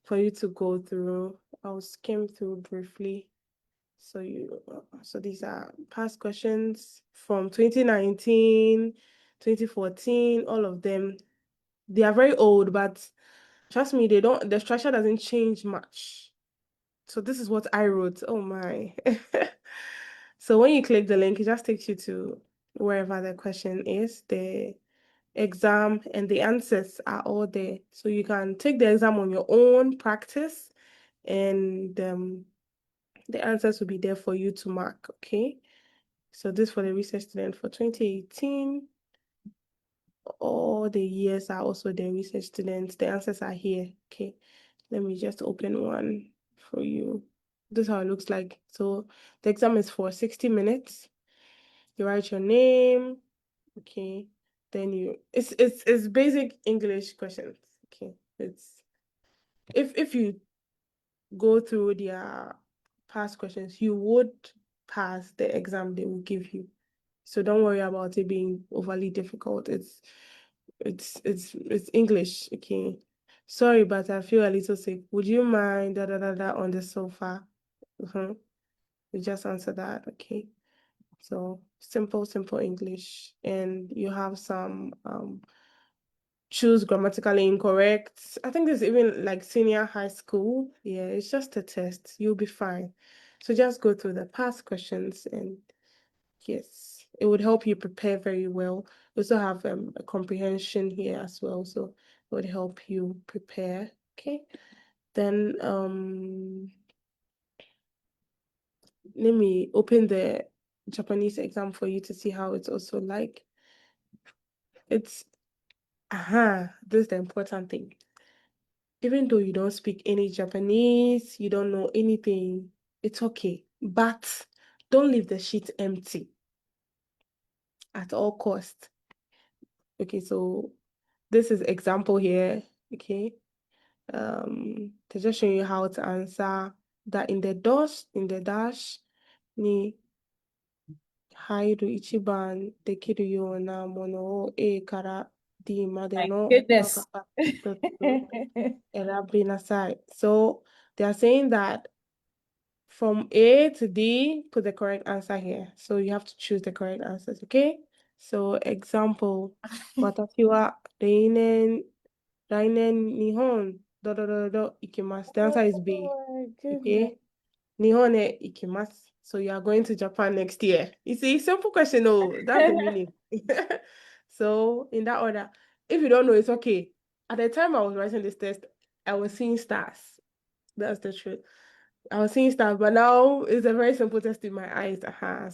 for you to go through. I'll skim through briefly. So these are past questions from 2019, 2014, all of them. They are very old, but trust me, the structure doesn't change much. So this is what I wrote. Oh my. So when you click the link, it just takes you to wherever the question is. The exam and the answers are all there. So you can take the exam on your own, practice, and the answers will be there for you to mark, okay? So this for the research student for 2018. All the years are also the research students. The answers are here, okay? Let me just open one for you. This is how it looks like. So the exam is for 60 minutes. You write your name, okay? Then it's basic English questions, okay? It's if you go through their past questions, you would pass the exam they will give you. So don't worry about it being overly difficult. It's English, okay? Sorry, but I feel a little sick. Would you mind on the sofa? You just answer that, okay? So simple English, and you have some choose grammatically incorrect. I think there's even like senior high school. Yeah, it's just a test. You'll be fine. So just go through the past questions, and yes, it would help you prepare very well. We also have a comprehension here as well, so it would help you prepare. Okay. Then let me open the Japanese exam for you to see how it's also like. It's this is the important thing. Even though you don't speak any Japanese, you don't know anything, it's okay. But don't leave the sheet empty at all cost. Okay, so this is example here. Okay. They're just showing you how to answer that in the dash, ni hairu ichiban dekiru yo na mono o A kara D made My no goodness. alphabet to erabi nasai. So they are saying that from A to D, put the correct answer here. So you have to choose the correct answers, okay? So example, watashi wa rainen Nihon ikimasu. The answer is B, Oh my goodness. okay? Nihon e ikimasu. So you are going to Japan next year. You see, simple question, oh, that's the meaning. So in that order, if you don't know, it's okay. At the time I was writing this test, I was seeing stars. That's the truth. I was seeing stars, but now it's a very simple test in my eyes.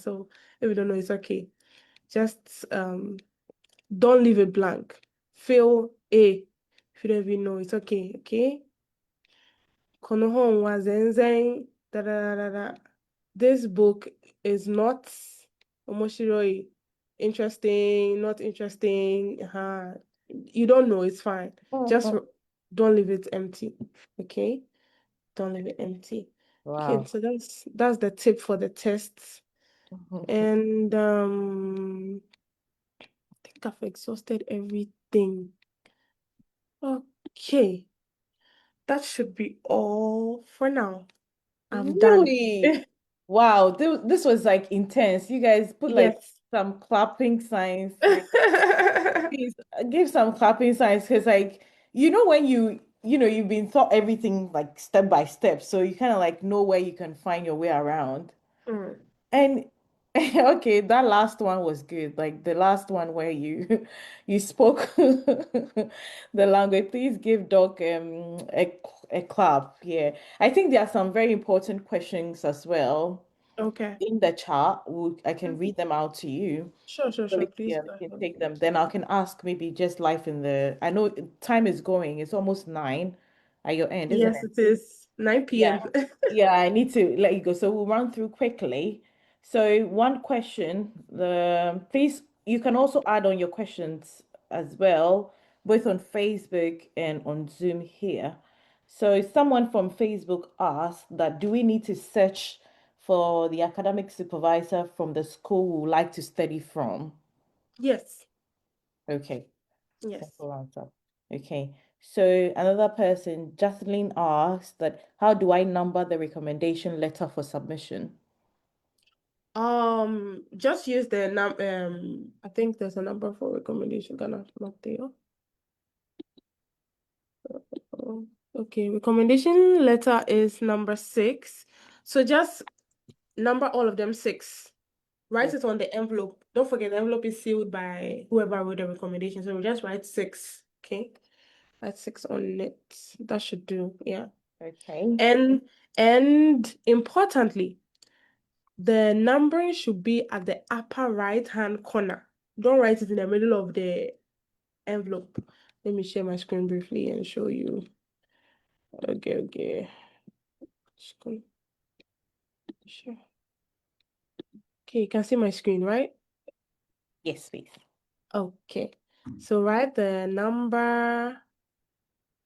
So if you don't know, it's okay. Just don't leave it blank. Fill A. If you don't even know, it's okay. Okay. この本は全然 da da da da da. This book is not 面白い interesting, not interesting. You don't know, it's fine. Just don't leave it empty. Okay? Don't leave it empty. Okay, Wow. so that's the tip for the tests. And I think I've exhausted everything. Okay, that should be all for now. I'm done. Really? Wow, this was like intense. You guys put like Yes. some clapping signs, like please give some clapping signs because like when you've been taught everything like step by step, so you kind of like know where you can find your way around. Mm, And okay, that last one was good. Like the last one where you you spoke the language. Please give Doc a clap. Yeah. I think there are some very important questions as well okay. in the chat. I can read them out to you. So Sure. Please yeah, go we can ahead. take them. Then I can ask maybe just life in the I know time is going. It's almost 9 at your end, isn't Yes, it? it is 9 Yeah. p.m. Yeah, I need to let you go. So we'll run through quickly. So one question, please, you can also add on your questions as well, both on Facebook and on Zoom here. So someone from Facebook asked that do we need to search for the academic supervisor from the school we would like to study from? Yes. Okay. Yes. Simple answer. Okay. So another person, Jocelyn asked that how do I number the recommendation letter for submission? Just use the I think there's a number for recommendation, Ghana, Mateo. Okay, recommendation letter is number 6. So just number all of them 6. Write it on the envelope. Don't forget the envelope is sealed by whoever wrote the recommendation. So we just write 6. Okay. Write 6 on it. That should do. Yeah. Okay. And importantly, the numbering should be at the upper right hand corner. Don't write it in the middle of the envelope. Let me share my screen briefly and show you. Okay. Just gonna share. Okay, you can see my screen, right? Yes, please. Okay. So write the number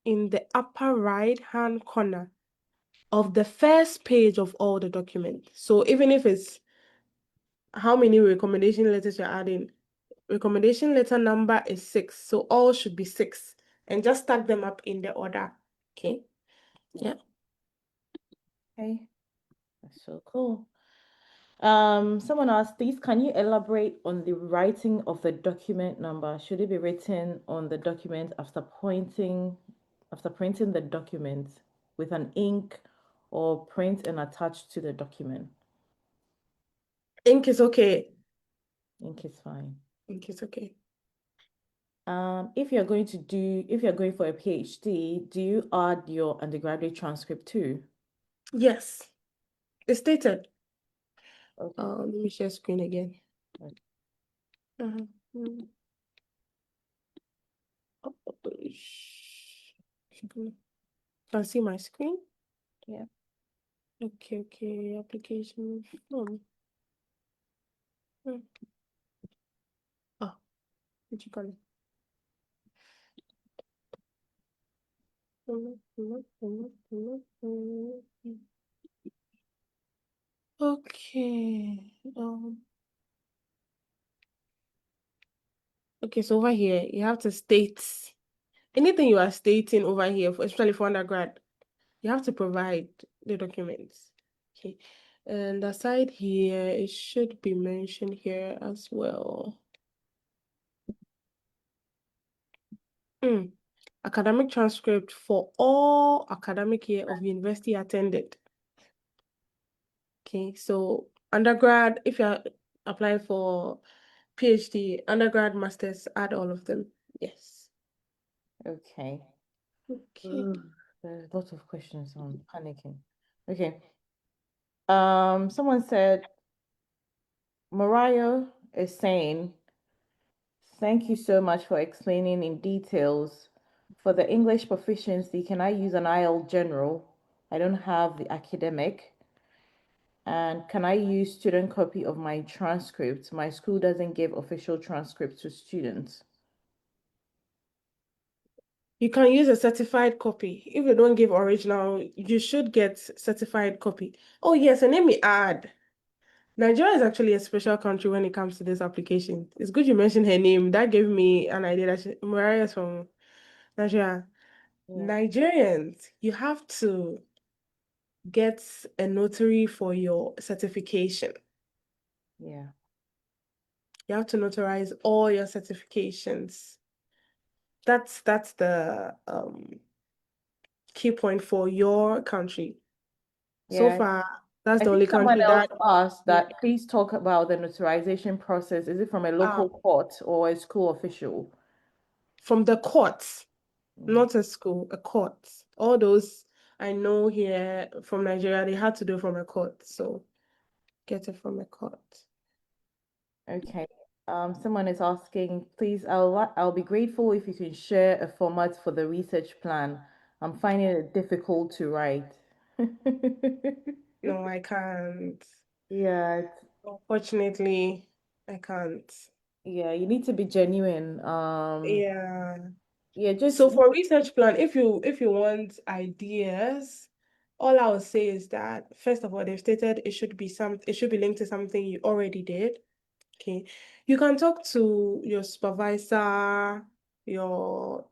in the upper right hand corner of the first page of all the documents. So even if it's how many recommendation letters you're adding, recommendation letter number is 6. So all should be 6. And just stack them up in the order. Okay. Yeah. Okay. That's so cool. Someone asked, please, can you elaborate on the writing of the document number? Should it be written on the document after printing the document with an ink or print and attach to the document? Ink is okay. Ink is fine. Ink is okay. If you're going for a PhD, do you add your undergraduate transcript too? Yes, it's stated. Okay. Let me share screen again. Okay. Can see my screen? Yeah. Okay, application form. Oh, what you call it? Okay. Okay, so over here, you have to state anything you are stating over here, especially for undergrad, you have to provide the documents. Okay. And aside here, it should be mentioned here as well. Academic transcript for all academic year of university attended. Okay, so undergrad, if you're applying for PhD, undergrad, masters, add all of them. Yes. Okay. Okay. There's lots of questions. I'm panicking. Okay. Someone said, Mariah is saying, thank you so much for explaining in details. For the English proficiency, can I use an IL general? I don't have the academic. And can I use student copy of my transcript? My school doesn't give official transcripts to students. You can use a certified copy. If you don't give original, you should get certified copy. Oh yes, and let me add, Nigeria is actually a special country when it comes to this application. It's good you mentioned her name. That gave me an idea that Mariah is from Nigeria. Yeah. Nigerians, you have to get a notary for your certification. Yeah. You have to notarize all your certifications. That's the key point for your country. So Yeah. far, that's I the think only someone country else that asked yeah. that please talk about the notarization process. Is it from a local court or a school official? From the courts, Mm. not a school, a court. All those I know here from Nigeria, they had to do from a court. So get it from a court. Okay. Someone is asking, please, I'll be grateful if you can share a format for the research plan. I'm finding it difficult to write. No, I can't. Yeah, Unfortunately, I can't. yeah, you need to be genuine. Yeah. Yeah, just So for research plan, if you want ideas, all I would say is that first of all, they've stated it should be linked to something you already did. Okay. You can talk to your supervisor, your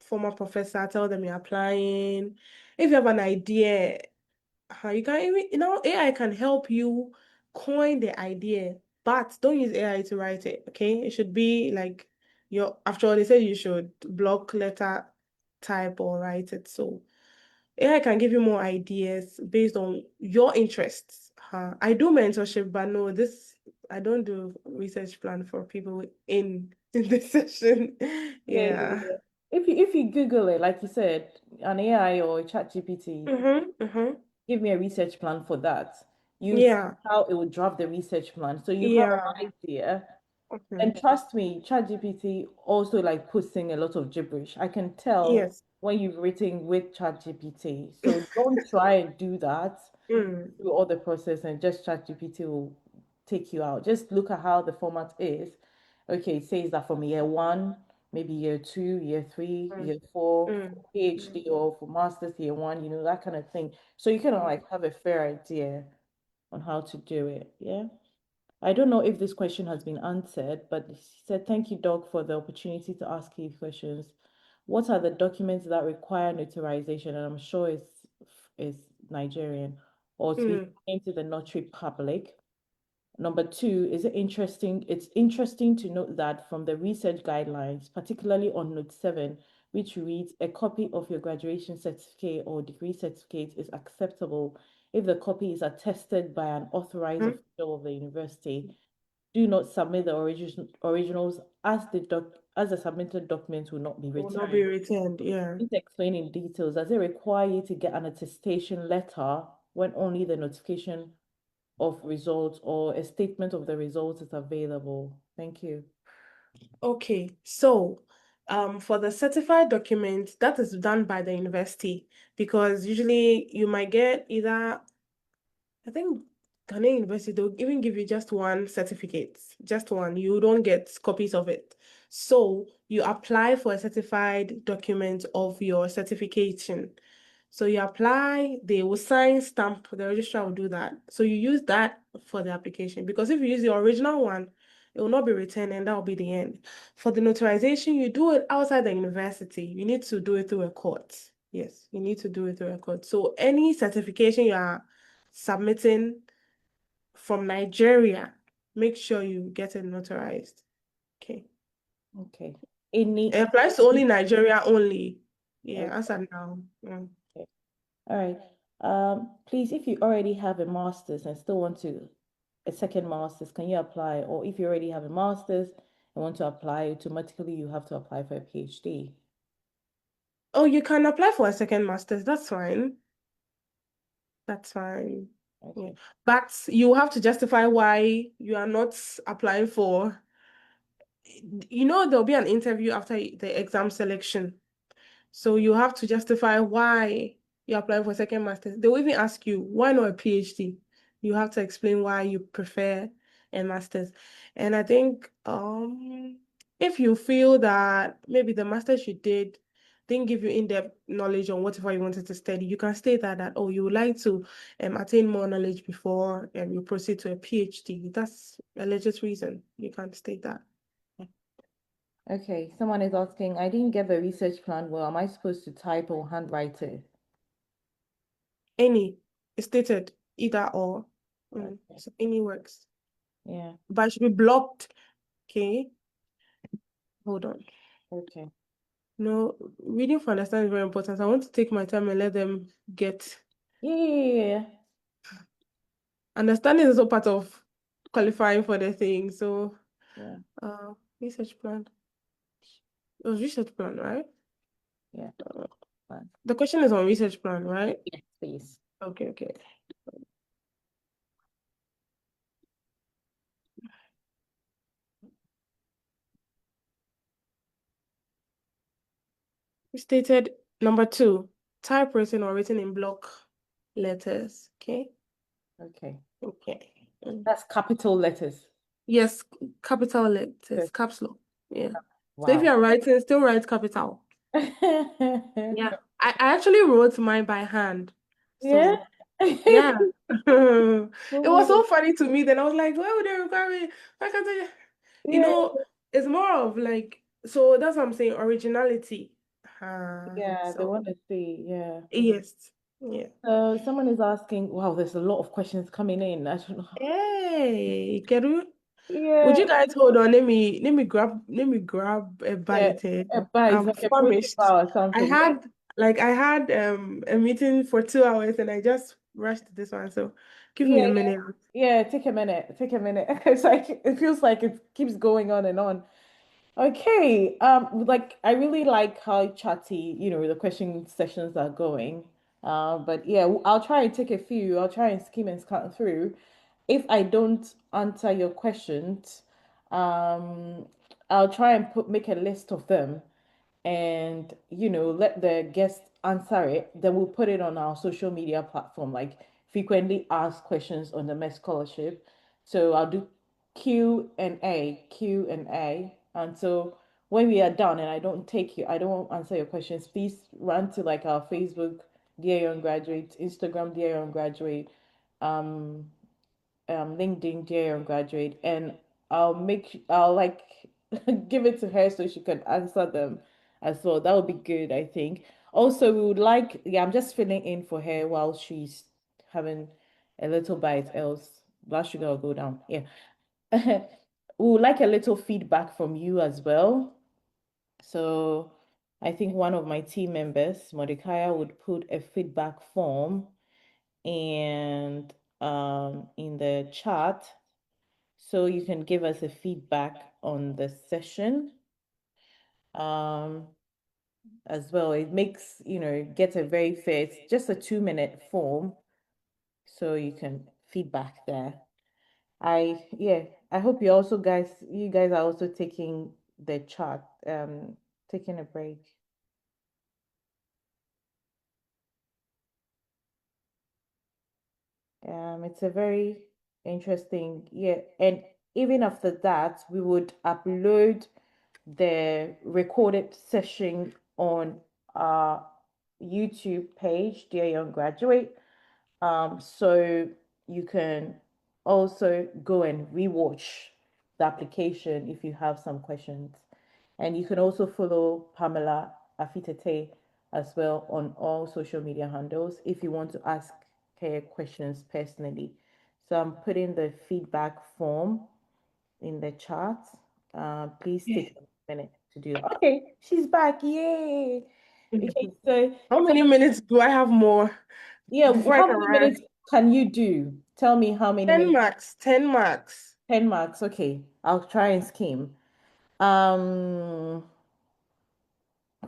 former professor, tell them you're applying. If you have an idea, you can even, AI can help you coin the idea, but don't use AI to write it, okay? It should be like after all, they said you should block letter type or write it. So AI can give you more ideas based on your interests. I do mentorship, but no, I don't do research plan for people in this session. yeah, yeah, Yeah. yeah. If you Google it, like you said, an AI or ChatGPT, Mm-hmm. give me a research plan for that. You see Yeah. how it will draft the research plan. So you have Yeah. an idea. Okay. And trust me, ChatGPT also like puts in a lot of gibberish. I can tell Yes. when you've written with ChatGPT. So don't try and do that Mm, through all the process and just ChatGPT will take you out. Just look at how the format is. Okay, it says that from year one, maybe year two, year three, mm, year four, mm, for PhD or for master's year one, that kind of thing. So you kind of like have a fair idea on how to do it. Yeah. I don't know if this question has been answered, but he said, thank you, Doc, for the opportunity to ask you questions. What are the documents that require notarization? And I'm sure it's Nigerian. or to be Mm. seen to the notary public. Number two, is it interesting? It's interesting to note that from the research guidelines, particularly on note 7, which reads a copy of your graduation certificate or degree certificate is acceptable if the copy is attested by an authorized Mm. official of the university. Do not submit the originals as the submitted documents will not be Will not be returned. returned. Yeah. Please explain in details. Does it require you to get an attestation letter when only the notification of results or a statement of the results is available? Thank you. Okay. So, for the certified document, that is done by the university because usually you might get either, I think Ghanaian University, they'll even give you just one certificate, just one. You don't get copies of it. So you apply for a certified document of your certification. So you apply, they will sign, stamp, the registrar will do that. So you use that for the application because if you use the original one, it will not be returned and that will be the end. For the notarization, you do it outside the university. You need to do it through a court. Yes, you need to do it through a court. So any certification you are submitting from Nigeria, make sure you get it notarized. Okay. Okay. It Any, applies to only Nigeria only. Yeah, okay. answer now. Mm. All right. Please, if you already have a master's and still want to a second master's, can you apply? Or if you already have a master's and want to apply, automatically you have to apply for a PhD. Oh, you can apply for a second master's. That's fine. That's fine. Yeah. Okay. But you have to justify why you are not applying for, there'll be an interview after the exam selection. So you have to justify why you're applying for a second master's. They will even ask you, why not a PhD? You have to explain why you prefer a master's. And I think if you feel that maybe the master's you did didn't give you in-depth knowledge on whatever you wanted to study, you can state that oh, you would like to attain more knowledge before you proceed to a PhD. That's a legit reason. You can state that. Okay. Someone is asking, I didn't get the research plan well. Am I supposed to type or handwrite it? Any, it's stated either or. Okay. So any works. Yeah. But it should be blocked. Okay. Hold on. Okay. No, reading for understanding is very important. I want to take my time and let them get Yeah. understanding is also part of qualifying for the thing. So Yeah. research plan. It was research plan, right? Yeah. Uh, Fine. the question is on research plan, right? Yes, please. Okay, okay. Stated number 2, typewritten or written in block letters. Okay. Okay. Okay. That's capital letters. Yes, capital letters, Good. caps lock. Yeah. So if Wow. you're writing, still write capital. Yeah. I actually wrote mine by hand. Yeah. So yeah. It was Oh, so funny to me. Then I was like, why would they require me? Why can't I? You yeah. know, it's more of like, so that's what I'm saying, originality. Yeah, they So want to see. Yeah. yes. Yeah. So someone is asking, wow, there's a lot of questions coming in. I don't know. Hey, Keru. Would Yeah. you guys hold on? Let me grab a Yeah. bite here. But it's I'm like a protein famished. bar or I something. had I had a meeting for 2 hours and I just rushed this one. So give me Yeah, a yeah. minute. Yeah, take a minute. Take a minute. It's like it feels like it keeps going on and on. Okay. Like I really like how chatty, the question sessions are going. But yeah, I'll try and take a few. I'll try and skim and scan through. If I don't answer your questions, um, I'll try and make a list of them and let the guest answer it. Then we'll put it on our social media platform, like frequently asked questions on the MEXT Scholarship. So I'll do Q&A, and so when we are done and I don't answer your questions, please run to like our Facebook, Dear Young Graduate, Instagram, Dear Young Graduate, um, LinkedIn, Dear Young Graduate, and I'll like give it to her so she can answer them as well. That would be good, I think. Also, we would like, yeah, I'm just filling in for her while she's having a little bite, else blood sugar will go down. Yeah. We would like a little feedback from you as well. So I think one of my team members, Mordecai, would put a feedback form and in the chat so you can give us a feedback on the session. As well. It makes, get a very fair, it's just a 2-minute form. So you can feedback there. Yeah, I hope you guys are also taking the chat, taking a break. It's a very interesting, yeah, and even after that, we would upload the recorded session on our YouTube page, Dear Young Graduate. So you can also go and rewatch the application if you have some questions. And you can also follow Pamela Afitete as well on all social media handles if you want to ask her questions personally. So I'm putting the feedback form in the chat. Please take a minute to do that. Okay, she's back. Yay. Okay, so How many minutes do I have more yeah, before I how can many run? minutes can you do? Tell me how many 10 minutes. marks, 10 marks. 10 marks. Okay, I'll try and scheme. Um,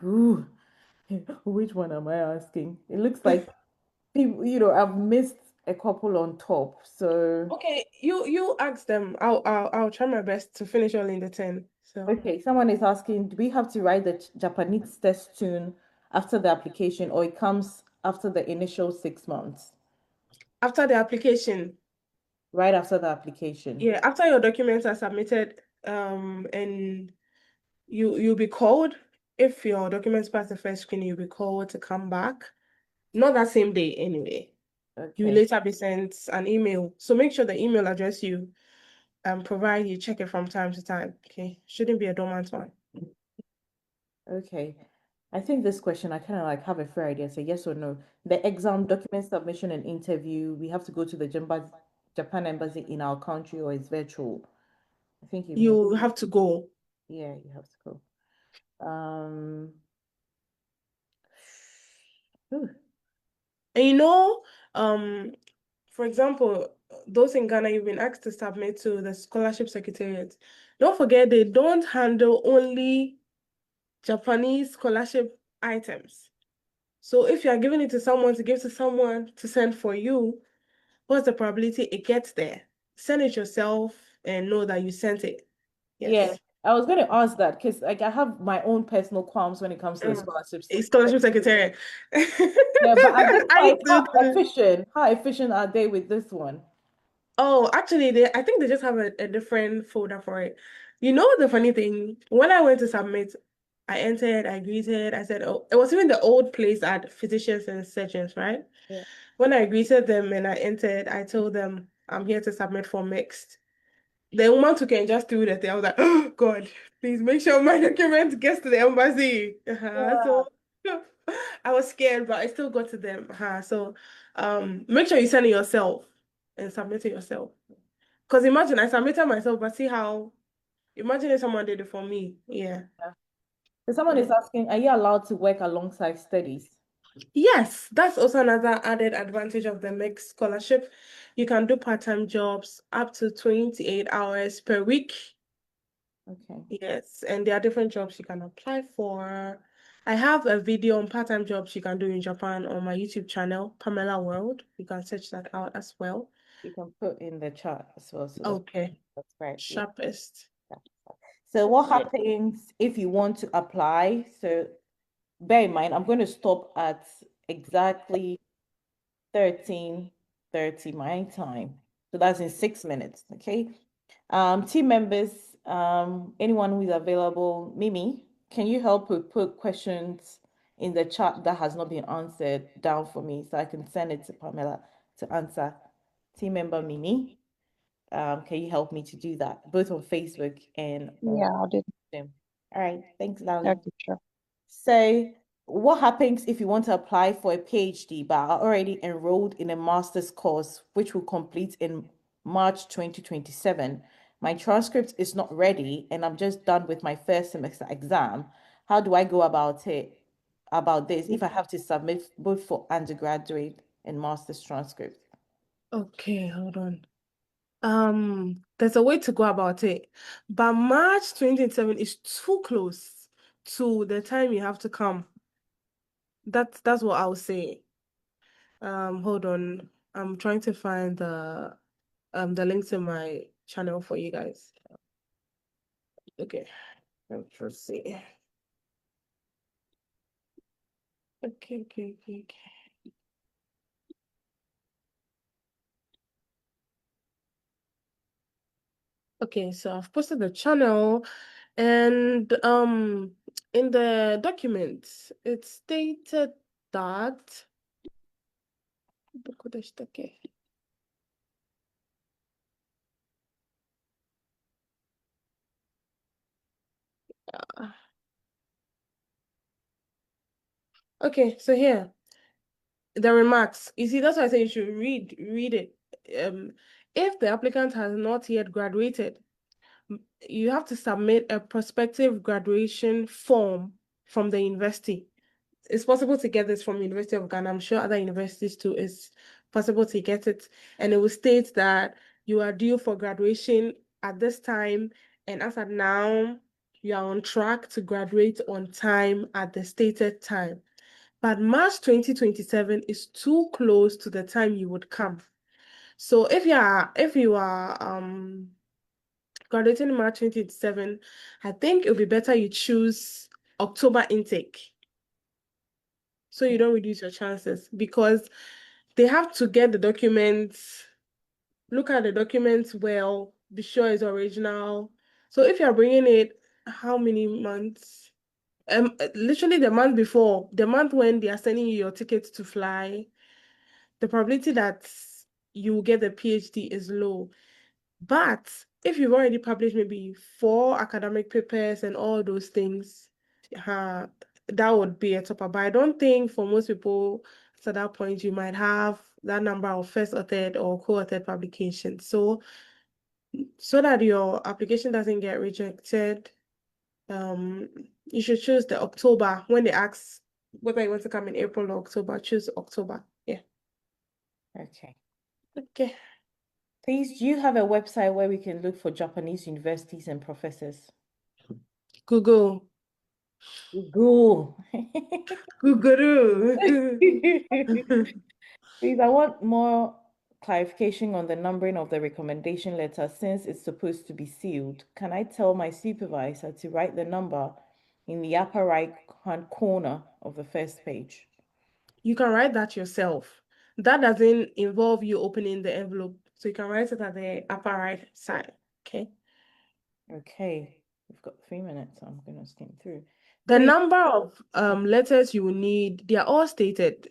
ooh, which one am I asking? It looks like people, I've missed a couple on top. So, Okay, you ask them. I'll try my best to finish all in the 10. So okay, someone is asking, do we have to write the Japanese test tune after the application, or it comes after the initial 6 months? after the application, Right after the application. yeah, after your documents are submitted, and you'll be called. If your documents pass the first screen, you'll be called to come back. Not that same day anyway. You will Okay. later be sent an email. So make sure the email address you provide, you check it from time to time. Okay. Shouldn't be a dormant one. Okay. I think this question, I kind of like have a fair idea, say yes or no. The exam, document submission, and interview, we have to go to the Japan embassy in our country, or it's virtual. I think you mean, You have to go. yeah, you have to go. Whew, And um, for example, those in Ghana, you've been asked to submit to the scholarship secretariat. Don't forget they don't handle only Japanese scholarship items. So if you are giving it to someone to give to someone to send for you, what's the probability it gets there? Send it yourself and know that you sent it. yeah, Yes. I was going to ask that because like I have my own personal qualms when it comes to the Mm. scholarships. A scholarship secretariat. Yeah, but are they I like used how to do it. efficient? How efficient are they with this one? Oh, actually, I think they just have a different folder for it. You know, the funny thing, when I went to submit, I entered, I greeted, I said, oh, it was even the old place at Physicians and Surgeons, right? Yeah. When I greeted them and I entered, I told them, I'm here to submit for MEXT. The woman took it and just threw the thing. I was like, oh God, please make sure my document gets to the embassy. Yeah. So I was scared, but I still got to them. So make sure you send it yourself and submit it yourself. Because imagine I submitted myself, but see how, imagine if someone did it for me. Yeah. So someone is asking, are you allowed to work alongside studies? Yes, that's also another added advantage of the MEXT scholarship. You can do part-time jobs up to 28 hours per week. Okay. Yes, and there are different jobs you can apply for. I have a video on part-time jobs you can do in Japan on my YouTube channel, Pamela World. You can search that out as well. You can put in the chat as well, so Okay, that's right. Yeah. sharpest. So what happens if you want to apply? So bear in mind, I'm going to stop at exactly 13:30 my time. So that's in 6 minutes. Okay. Team members, anyone who is available, Mimi, can you help with put questions in the chat that has not been answered down for me so I can send it to Pamela to answer? Team member Mimi, can you help me to do that both on Facebook and on Yeah, I'll do. Zoom? All right, thanks, Lally. Okay, sure. So what happens if you want to apply for a PhD but are already enrolled in a master's course, which will complete in March 2027? My transcript is not ready and I'm just done with my first semester exam. How do I go about this if I have to submit both for undergraduate and master's transcript? Okay, hold on. There's a way to go about it, but March 2027 is too close to the time you have to come. That's what I'll say. Hold on. I'm trying to find the link to my channel for you guys. Okay, let's see. Okay. Okay, so I've posted the channel, and in the document it stated that okay, so here the remarks. You see, that's why I say you should read it. If the applicant has not yet graduated, you have to submit a prospective graduation form from the university. It's possible to get this from University of Ghana. I'm sure other universities too. It's possible to get it, and it will state that you are due for graduation at this time, and as at now, you are on track to graduate on time at the stated time. But March 2027 is too close to the time you would come. So if you are graduating in March 2027, I think it would be better you choose October intake so you don't reduce your chances, because they have to get the documents, look at the documents well, be sure it's original. So if you're bringing it, how many months? Literally the month before, the month when they are sending you your tickets to fly, the probability that you will get the PhD is low. But if you've already published maybe 4 academic papers and all those things, that would be a topper. But I don't think for most people at that point you might have that number of first authored or co-authored publications. So that your application doesn't get rejected, you should choose the October when they ask whether you want to come in April or October. Choose October. Yeah. Okay. Okay. Please, do you have a website where we can look for Japanese universities and professors? Google. Google. Google. Please, I want more clarification on the numbering of the recommendation letter since it's supposed to be sealed. Can I tell my supervisor to write the number in the upper right hand corner of the first page? You can write that yourself. That doesn't involve you opening the envelope. So you can write it at the upper right side. Okay. Okay, we've got 3 minutes. I'm going to skim through. The Please. number of letters you will need, they are all stated.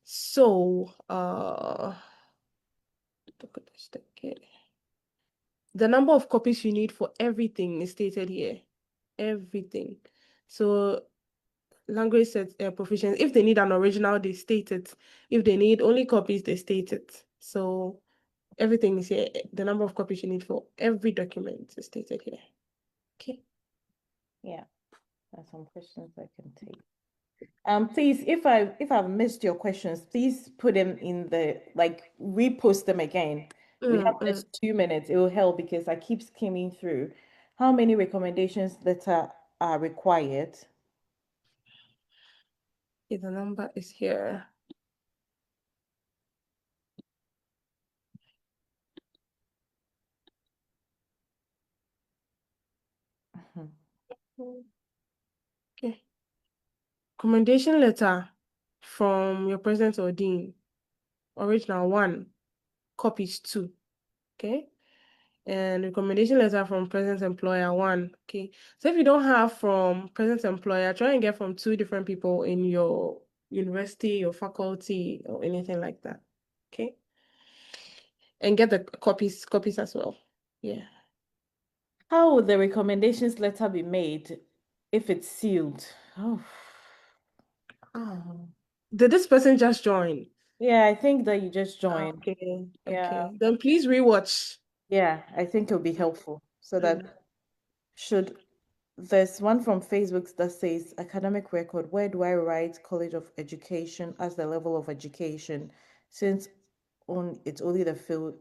So the number of copies you need for everything is stated here. Everything. So language set proficiency. If they need an original, they state it. If they need only copies, they state it. So everything is here. The number of copies you need for every document is stated here. Okay. Yeah, that's some questions I can take. Please, if I've missed your questions, please put them in the repost them again. We have just 2 minutes. It will help because I keep skimming through. How many recommendations that are required? Okay, the number is here. Okay. Recommendation letter from your president or dean. Original 1, copies 2. Okay. And recommendation letter from president employer 1. Okay. So if you don't have from president employer, try and get from 2 different people in your university or faculty or anything like that. Okay. And get the copies as well. Yeah. How would the recommendations letter be made if it's sealed? Oh. Oh. Did this person just join? Yeah, I think that you just joined. Okay, Yeah, okay. Then please rewatch. yeah, I think it'll be helpful so that Mm. should there's one from Facebook that says academic record, where do I write College of Education as the level of education since on it's only the field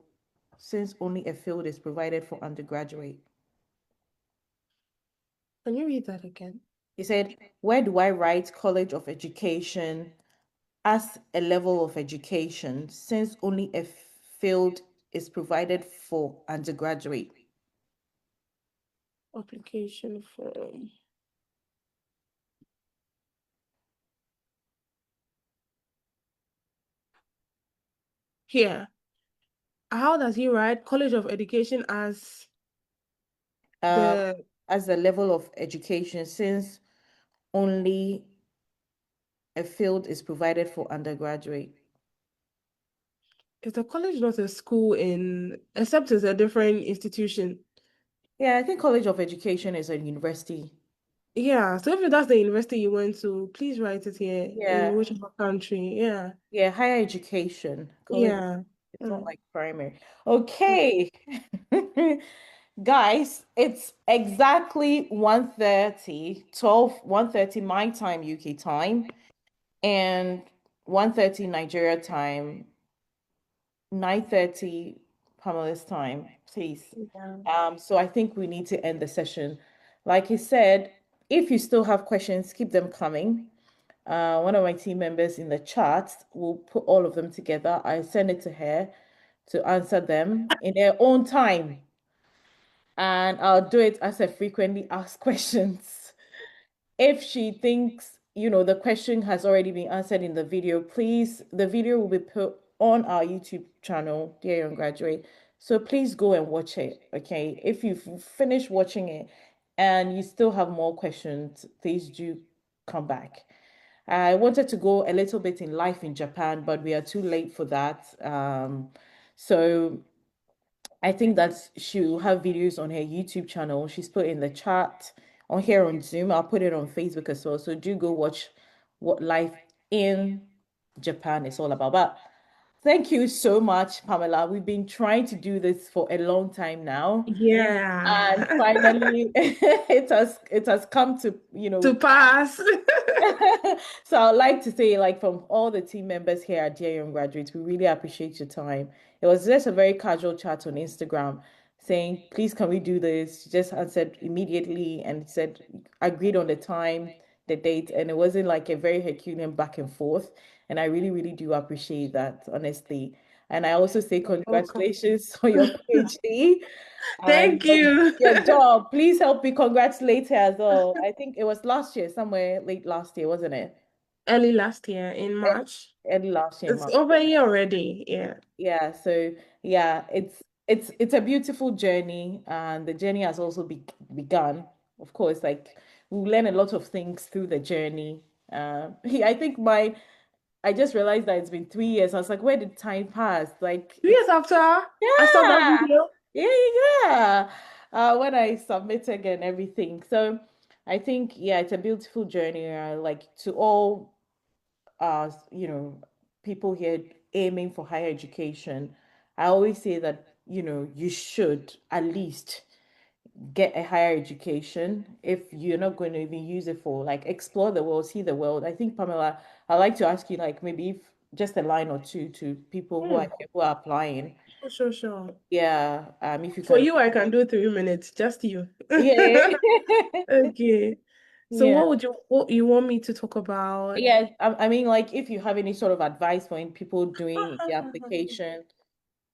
since only a field is provided for undergraduate. Can you read that again? He said, where do I write College of Education as a level of education since only a field is provided for undergraduate? Application form. Here. How does he write College of Education as Um, the as a level of education since only a field is provided for undergraduate. is the college not a school in except it's a different institution? Yeah, I think College of Education is a university. Yeah, so if that's the university you went to, please write it here in Yeah, whichever country. Yeah. yeah, higher education. College, Yeah. it's not Mm. like primary. Mm. Okay. Guys, it's exactly 1:30, 1:30 my time, UK time, and 1:30 Nigeria time, 9:30 Pamela's time, please. Yeah. So I think we need to end the session. Like he said, if you still have questions, keep them coming. One of my team members in the chat will put all of them together. I send it to her to answer them in her own time. And I'll do it as a frequently asked questions. If she thinks, the question has already been answered in the video, please, the video will be put on our YouTube channel, Dear Young Graduate. So please go and watch it, okay? If you've finished watching it and you still have more questions, please do come back. I wanted to go a little bit in life in Japan, but we are too late for that. So I think that she'll have videos on her YouTube channel. She's put in the chat on here on Zoom. I'll put it on Facebook as well. So do go watch what life in Japan is all about. But thank you so much, Pamela. We've been trying to do this for a long time now. And Yeah. finally it has come to, To pass. So I'd like to say, like, from all the team members here at Dear Young Graduates, we really appreciate your time. It was just a very casual chat on Instagram saying, please, can we do this? She just answered immediately and said, agreed on the time, the date, and it wasn't like a very Herculean back and forth. And I really, really do appreciate that, honestly. And I also say Welcome. congratulations on your PhD and Thank you. your job. Please help me congratulate her as well. I think it was last year, somewhere late last year, wasn't it? Early last year in March. Early last year, It's March. over here already. Yeah. Yeah, so yeah, it's a beautiful journey, and the journey has also begun. Of course, like we learn a lot of things through the journey. Yeah, I think I just realized that it's been 3 years. I was like, where did time pass? Like Two it's years after I saw that yeah, video. yeah, yeah. When I submitted and everything. So I think yeah, it's a beautiful journey. Like to all people here aiming for higher education, I always say that, you should at least get a higher education if you're not going to even use it for like explore the world, see the world. I think, Pamela, I'd like to ask you like maybe if just a line or two to people Hmm. who are applying. Sure, sure, sure. Yeah, if you For can. you, I can do 3 minutes. Just you. Yeah. Okay. So Yeah. what you want me to talk about? Yeah, I mean, like, if you have any sort of advice for people doing the application,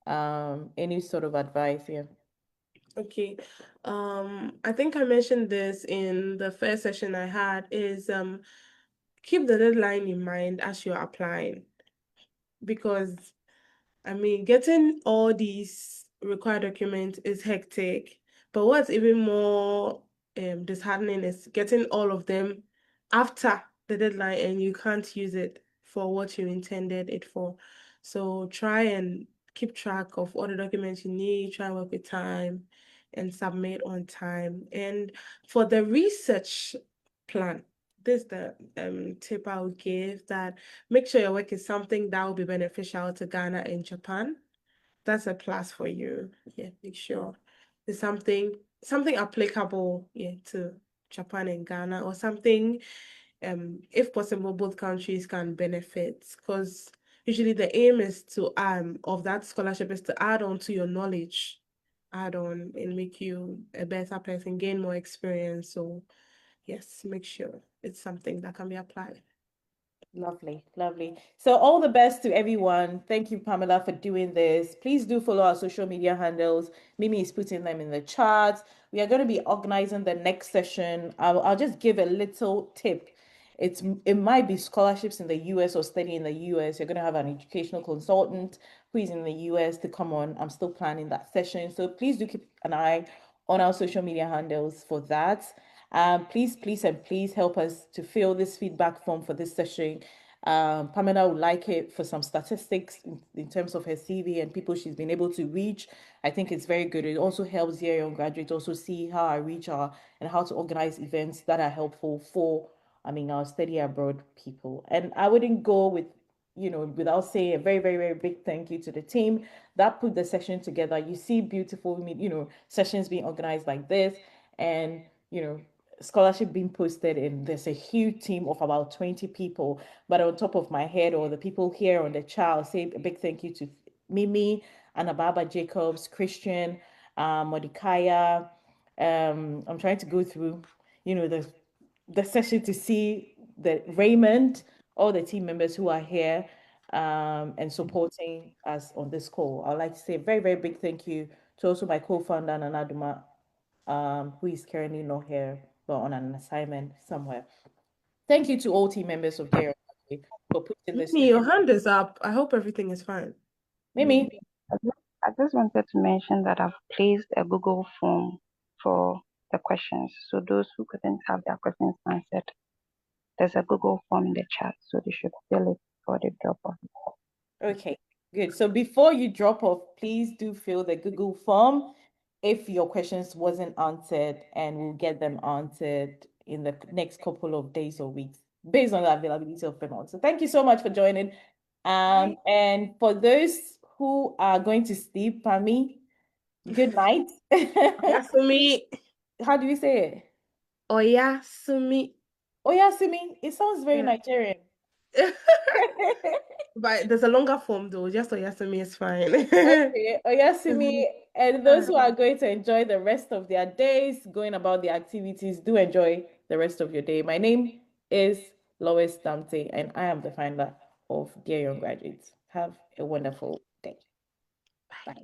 any sort of advice, yeah. Okay. I think I mentioned this in the first session I had is keep the deadline in mind as you're applying because I mean getting all these required documents is hectic. But what's even more disheartening is getting all of them after the deadline and you can't use it for what you intended it for. So try and keep track of all the documents you need, try and work with time and submit on time. And for the research plan, this the tip I would give, that make sure your work is something that will be beneficial to Ghana and Japan. That's a plus for you. Yeah, make sure it's something applicable, yeah, to Japan and Ghana, or something if possible both countries can benefit, because usually the aim is to of that scholarship is to add on to your knowledge, add on and make you a better person, gain more experience. So yes, make sure it's something that can be applied. Lovely, lovely. So all the best to everyone. Thank you, Pamela, for doing this. Please do follow our social media handles. Mimi is putting them in the chat. We are going to be organizing the next session. I'll just give a little tip. It might be scholarships in the US or study in the US. You're going to have an educational consultant who is in the US to come on. I'm still planning that session. So please do keep an eye on our social media handles for that. Please, please, and please help us to fill this feedback form for this session. Pamela would like it for some statistics in terms of her CV and people she's been able to reach. I think it's very good. It also helps your young graduates also see how I reach our and how to organize events that are helpful for, our study abroad people. And I wouldn't go without saying a very, very, very big thank you to the team that put the session together. You see beautiful, sessions being organized like this, and scholarship being posted, and there's a huge team of about 20 people. But on top of my head, or the people here on the chat, I'll say a big thank you to Mimi, Anababa Jacobs, Christian, Mordecai. I'm trying to go through, the session to see the Raymond, all the team members who are here and supporting us on this call. I'd like to say a very, very big thank you to also my co-founder, Nanaduma, who is currently not here, but on an assignment somewhere. Thank you to all team members of Dare for putting this Mimi, together. your hand is up. I hope everything is fine. Mimi, I just wanted to mention that I've placed a Google form for the questions. So those who couldn't have their questions answered, there's a Google form in the chat, so they should fill it for the drop off. okay, good. So before you drop off, please do fill the Google form if your questions wasn't answered, and we'll get them answered in the next couple of days or weeks based on the availability of payment. So thank you so much for joining. And for those who are going to sleep, Pami, good night. Yasumi, How do you say it? Oyasumi. Oh, yeah, Simi. It sounds very Yeah. Nigerian. But there's a longer form though. Just Oyasumi is fine. Okay, Oyasimi, and those Alright. who are going to enjoy the rest of their days, going about the activities, do enjoy the rest of your day. My name is Lois Dante, and I am the founder of Dear Young Graduates. Have a wonderful day. Bye.